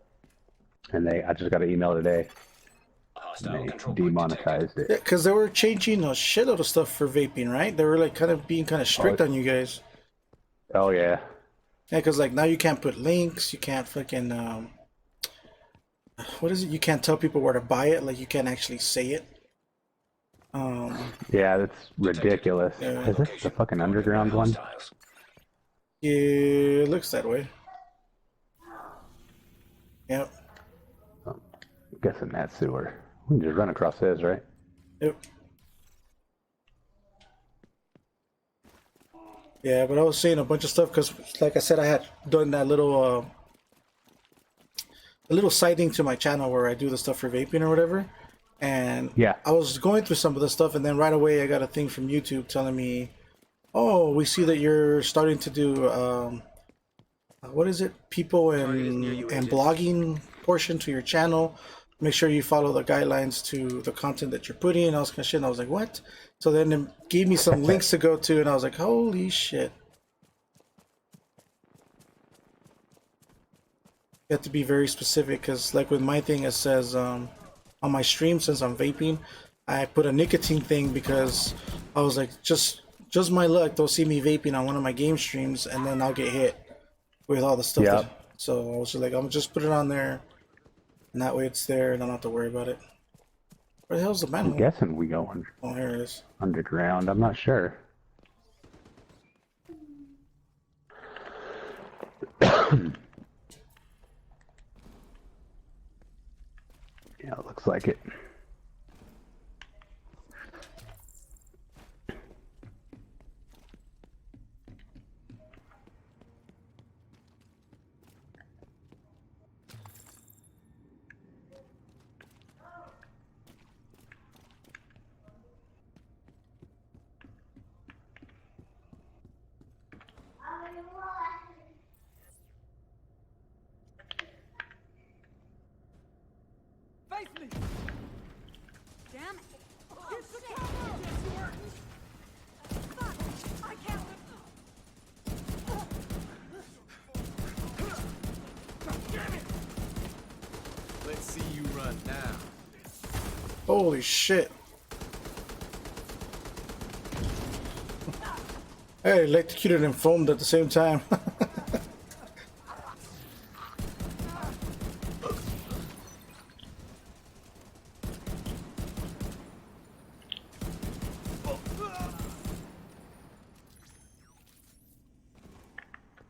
And I just got an email today. Hostile They control point detected. demonetized it. Yeah, because they were changing a shitload of stuff for vaping, right? They were like kind of being kind of strict on you guys. Oh yeah. Yeah, because like now you can't put links, you can't fucking what is it? You can't tell people where to buy it. Like you can't actually say it. Yeah, that's ridiculous. Yeah. Is this the fucking underground one? Hostiles. Yeah, it looks that way. Yep. I'm guessing that sewer. We can just run across this, right? Yep. Yeah, but I was saying a bunch of stuff because, like I said, I had done that little, a little sighting to my channel where I do the stuff for vaping or whatever, and Yeah. I was going through some of the stuff, and then right away I got a thing from YouTube telling me, "Oh, we see that you're starting to do, what is it? People and blogging portion to your channel. Make sure you follow the guidelines to the content that you're putting," and all this kind of shit. And I was like, "What?" So then it gave me some links to go to, and I was like, "Holy shit!" You have to be very specific because, like with my thing, it says on my stream, since I'm vaping, I put a nicotine thing because I was like, just my luck, they'll see me vaping on one of my game streams, and then I'll get hit with all the stuff. Yeah. So I was just like, I'm just put it on there, and that way it's there, and I don't have to worry about it. Where the hell's the I'm manhole? guessing we go Oh, here it is. underground. I'm not sure. Yeah, it looks like it. Face me! Damn it! Oh, Get the shit. cover! Yes, you are! Fuck! I can't Damn it! Let's see you run now. Holy shit! Hey, electrocuted and foamed at the same time.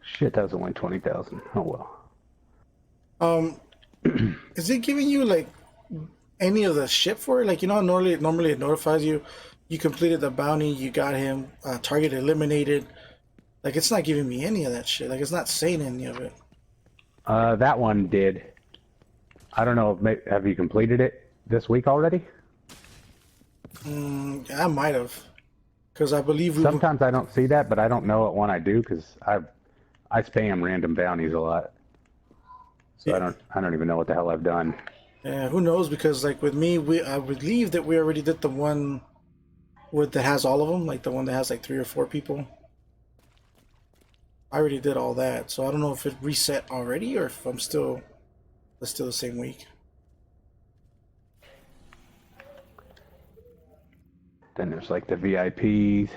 Shit, that was only 20,000. Oh well. Is it giving you like any of the shit for it? Like, you know, normally it notifies you completed the bounty, you got him, target eliminated. Like, it's not giving me any of that shit. Like, it's not saying any of it. That one did. I don't know. Have you completed it this week already? I might have, because I believe we. Sometimes I don't see that, but I don't know what one I do because I spam random bounties a lot. So Yeah. I don't even know what the hell I've done. Yeah, who knows? Because like with me, I believe that we already did the one with that has all of them, like the one that has like 3 or 4 people. I already did all that, so I don't know if it reset already or if it's still the same week. Then there's like the VIPs.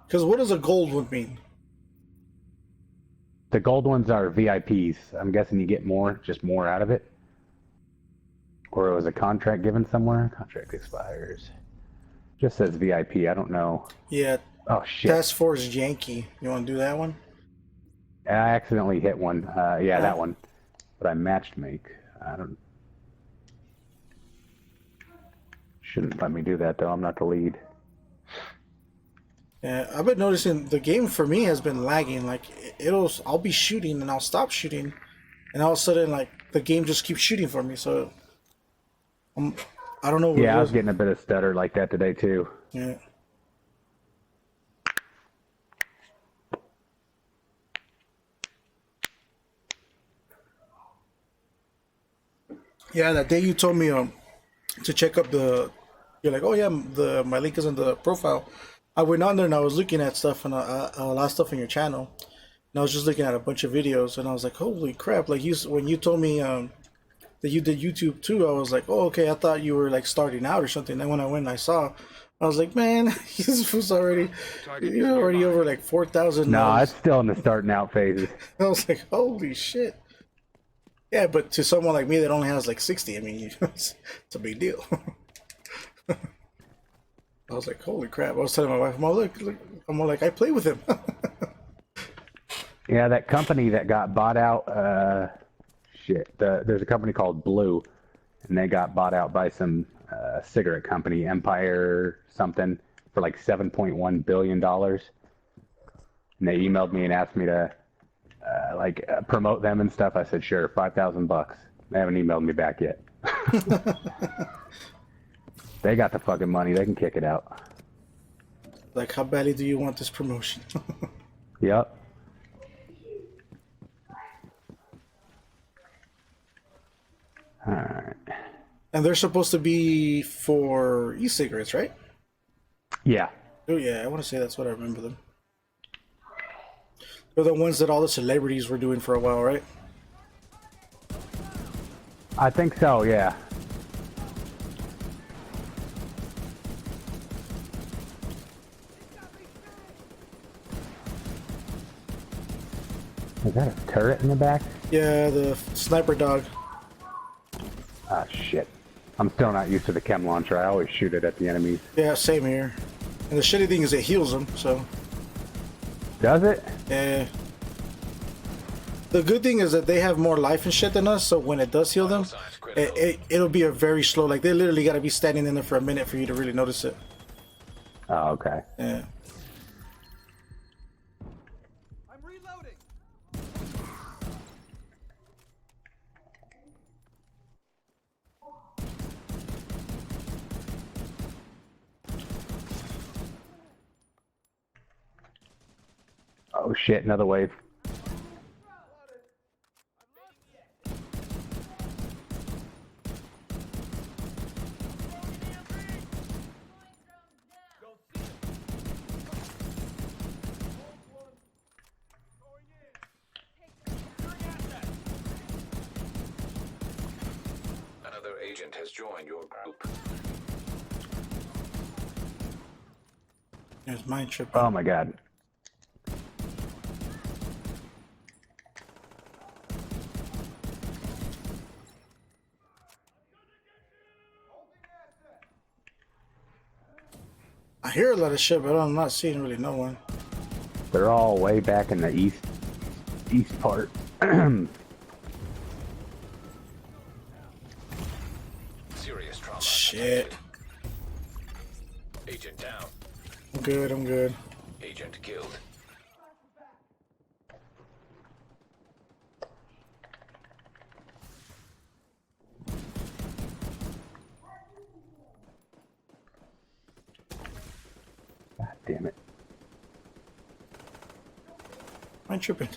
Because what does a gold one mean? The gold ones are VIPs. I'm guessing you get more, just more out of it. Or it was a contract given somewhere. Contract expires. Just says VIP. I don't know. Yeah, Oh shit! Task Force Yankee. You want to do that one? I accidentally hit one. Yeah, Huh? that one. But I matched make. I don't. Shouldn't let me do that though. I'm not the lead. Yeah, I've been noticing the game for me has been lagging. Like I'll be shooting and I'll stop shooting, and all of a sudden like the game just keeps shooting for me. So I don't know what Yeah, it I was is. getting a bit of stutter like that today too. Yeah. Yeah, that day you told me to check up you're like, oh yeah, my link is in the profile. I went on there and I was looking at stuff and a lot of stuff on your channel, and I was just looking at a bunch of videos and I was like, holy crap! Like when you told me that you did YouTube too, I was like, oh okay, I thought you were like starting out or something. Then when I went and I saw, I was like, man, this was already Target you're is already nearby. over like 4,000. No, it's still in the starting out phases. I was like, holy shit. Yeah, but to someone like me that only has like 60, I mean, it's a big deal. I was like, holy crap. I was telling my wife, I'm all, look. I'm all like, I play with him. Yeah, that company that got bought out. Shit. There's a company called Blue, and they got bought out by some cigarette company, Empire something, for like $7.1 billion. And they emailed me and asked me to promote them and stuff. I said, sure, $5,000. They haven't emailed me back yet. They got the fucking money. They can kick it out. Like, how badly do you want this promotion? Yep. Alright. And they're supposed to be for e-cigarettes, right? Yeah. Oh, yeah, I want to say that's what I remember them. They're the ones that all the celebrities were doing for a while, right? I think so, yeah. Is that a turret in the back? Yeah, the sniper dog. Ah, shit. I'm still not used to the chem launcher. I always shoot it at the enemies. Yeah, same here. And the shitty thing is it heals them, so... Does it? Yeah. The good thing is that they have more life and shit than us, so when it does heal them, it'll be a very slow... Like, they literally gotta be standing in there for a minute for you to really notice it. Oh, okay. Yeah. I'm reloading. Oh, shit. Another wave. Another agent has joined your group. There's mine tripping. Oh, my God. I hear a lot of shit, but I'm not seeing really no one. They're all way back in the east part. Serious trauma. Shit. detected. Agent down. I'm good, I'm good. Agent killed. God damn it. I'm tripping.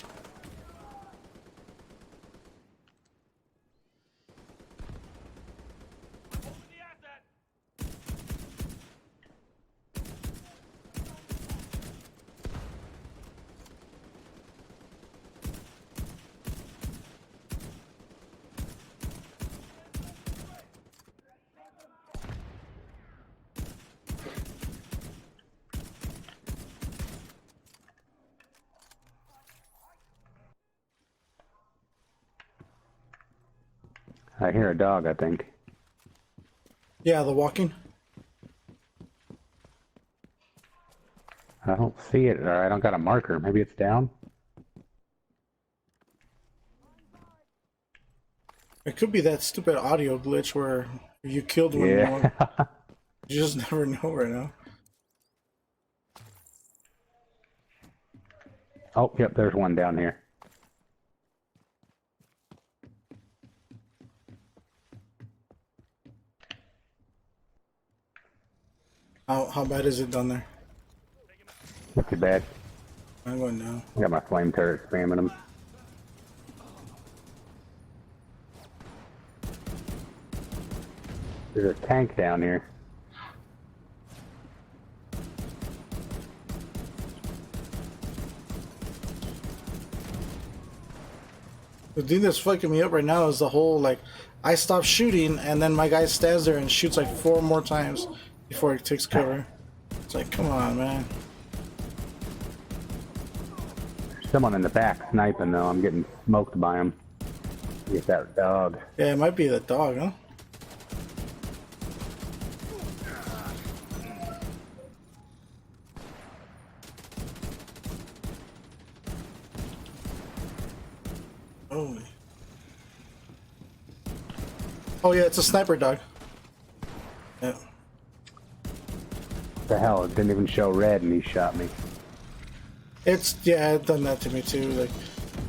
I hear a dog, I think. Yeah, the walking. I don't see it, or I don't got a marker. Maybe it's down? It could be that stupid audio glitch where you killed one. Yeah. You just never know right now. Oh, yep, there's one down here. How bad is it down there? Not too bad. I'm going now. I got my flame turret spamming them. There's a tank down here. The thing that's fucking me up right now is the whole like, I stop shooting and then my guy stands there and shoots like 4 more times before he takes cover. It's like, come on, man. There's someone in the back sniping though. I'm getting smoked by him. Get that dog. Yeah, it might be the dog, huh? Holy. Oh yeah, it's a sniper dog. Yeah. What the hell? It didn't even show red and he shot me. It's, yeah, it's done that to me too. Like,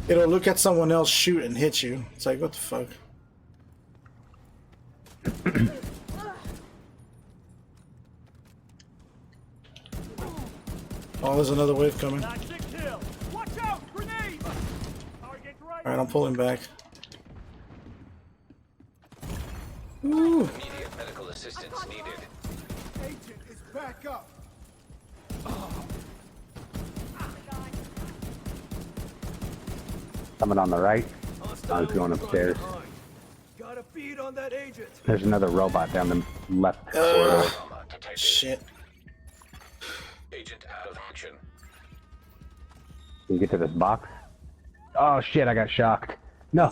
it'll look at someone else shoot and hit you. It's like, what the fuck? Oh, there's another wave coming. Watch out! Grenade! Target right. Alright, I'm pulling back. Ooh. Immediate medical assistance needed. Agent is back up. Someone on the right. I was going upstairs. Got a feed on that agent. There's another robot down the left corridor. Trauma detected. Shit. Agent out of action. Can you get to this box? Oh shit, I got shocked. No.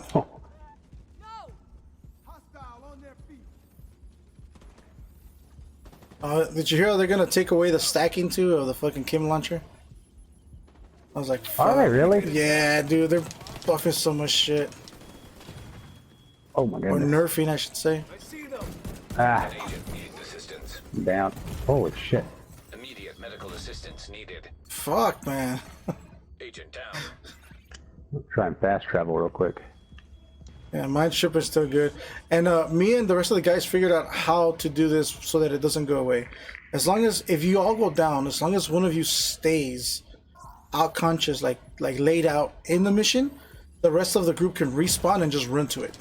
Hostile on their feet. Did you hear they're gonna take away the stacking too of the fucking Kim launcher? I was like, fuck. Are they really? Yeah, dude, they're buffing so much shit. Oh my Or goodness. nerfing, I should say. I see them. Ah, Agent needs assistance. I'm down. Holy shit. Immediate medical assistance needed. Fuck, man. Agent down. Try and fast travel real quick. Yeah, mine ship is still good. And me and the rest of the guys figured out how to do this so that it doesn't go away. As long as, if you all go down, as long as one of you stays out conscious, like laid out in the mission, the rest of the group can respawn and just run to it.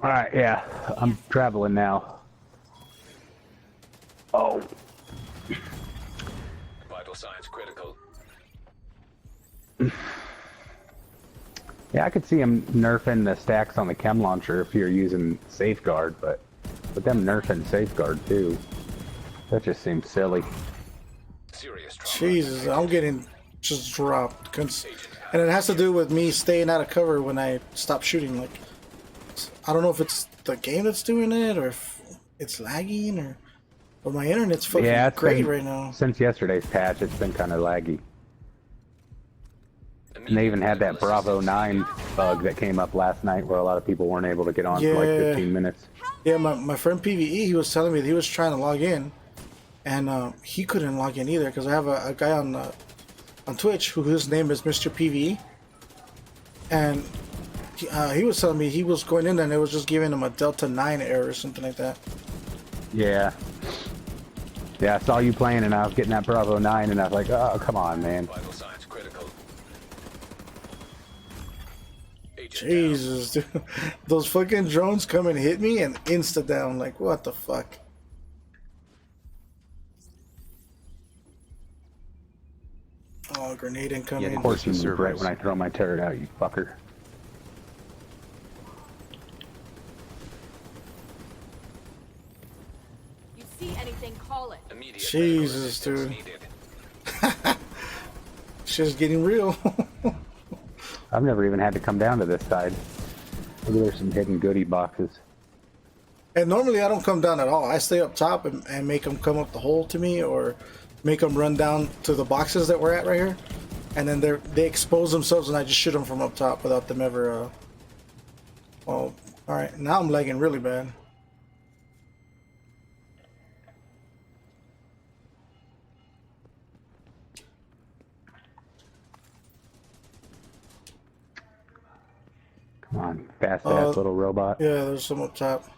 Alright, yeah. I'm traveling now. Oh. Vital signs critical. Yeah, I could see him nerfing the stacks on the chem launcher if you're using safeguard, but with them nerfing safeguard too, that just seems silly. Serious trauma. Jesus, I'm getting just dropped. And it has to do with me staying out of cover when I stop shooting. Like, I don't know if it's the game that's doing it or if it's lagging or... But my internet's fucking Yeah, it's great been, right now. since yesterday's patch, it's been kind of laggy. And they even had that Bravo 9 bug that came up last night where a lot of people weren't able to get on for like Yeah. 15 minutes. Yeah, my friend PvE, he was telling me that he was trying to log in, and he couldn't log in either because I have a guy on Twitch whose name is Mr.PvE, and he was telling me he was going in and it was just giving him a Delta 9 error or something like that. Yeah. Yeah, I saw you playing and I was getting that Bravo 9 and I was like, oh, come on, man. Vital signs critical. Jesus, dude. Those fucking drones come and hit me and insta down. Like, what the fuck? Oh, grenade Get incoming. in Of course with you the move right servers. when I throw my turret out, you fucker. You see anything, call it. Immediate Jesus, medical assistance dude. needed. Shit's getting real. I've never even had to come down to this side. Maybe there's some hidden goodie boxes. And normally I don't come down at all. I stay up top and make them come up the hole to me, or make them run down to the boxes that we're at right here. And then they expose themselves and I just shoot them from up top without them ever, well, alright, now I'm lagging really bad. Come on, fast-ass little robot. Yeah, there's some up top.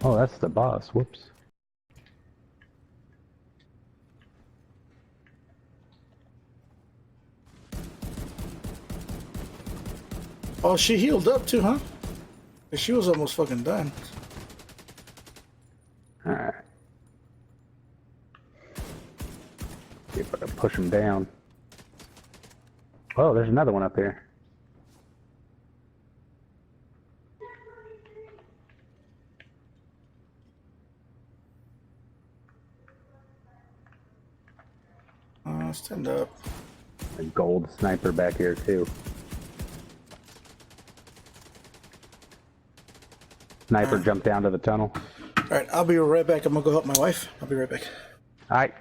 Oh, that's the boss. Whoops. Oh, she healed up too, huh? She was almost fucking done. Alright. See if I can push him down. Oh, there's another one up there. Stand up. A gold sniper back here too. Sniper jumped down to the tunnel. Alright, I'll be right back. I'm gonna go help my wife. I'll be right back. Alright.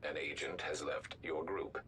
An agent has left your group.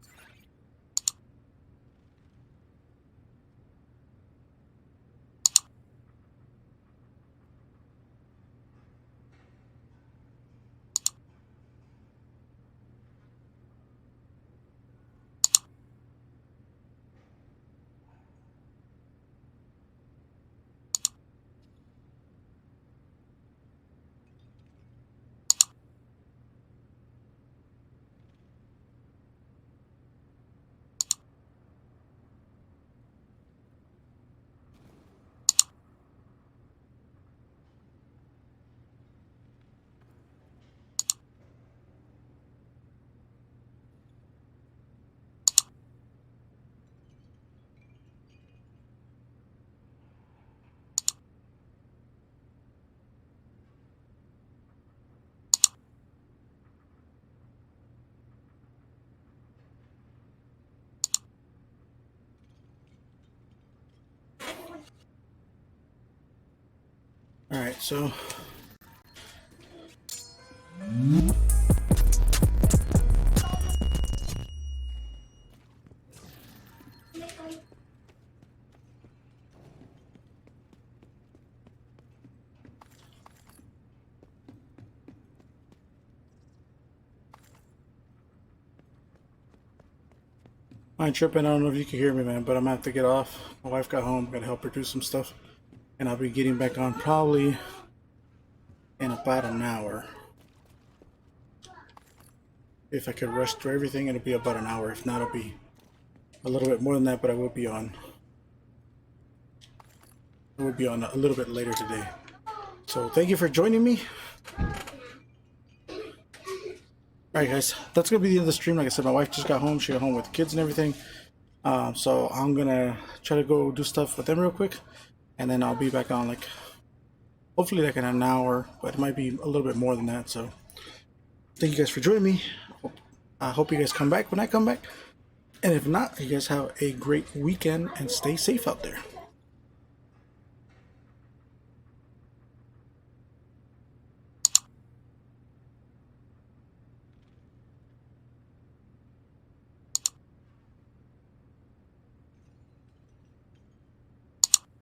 All right, so I ain't tripping. I don't know if you can hear me, man, but I'm gonna have to get off. My wife got home, gotta help her do some stuff, and I'll be getting back on probably in about an hour. If I could rush through everything, it'll be about an hour. If not, it'll be a little bit more than that, but I will be on. I will be on a little bit later today. So thank you for joining me. Alright guys, that's gonna be the end of the stream. Like I said, my wife just got home. She got home with the kids and everything. So I'm gonna try to go do stuff with them real quick, and then I'll be back on like hopefully like in an hour, but it might be a little bit more than that. So thank you guys for joining me. I hope you guys come back when I come back, and if not, you guys have a great weekend and stay safe out there.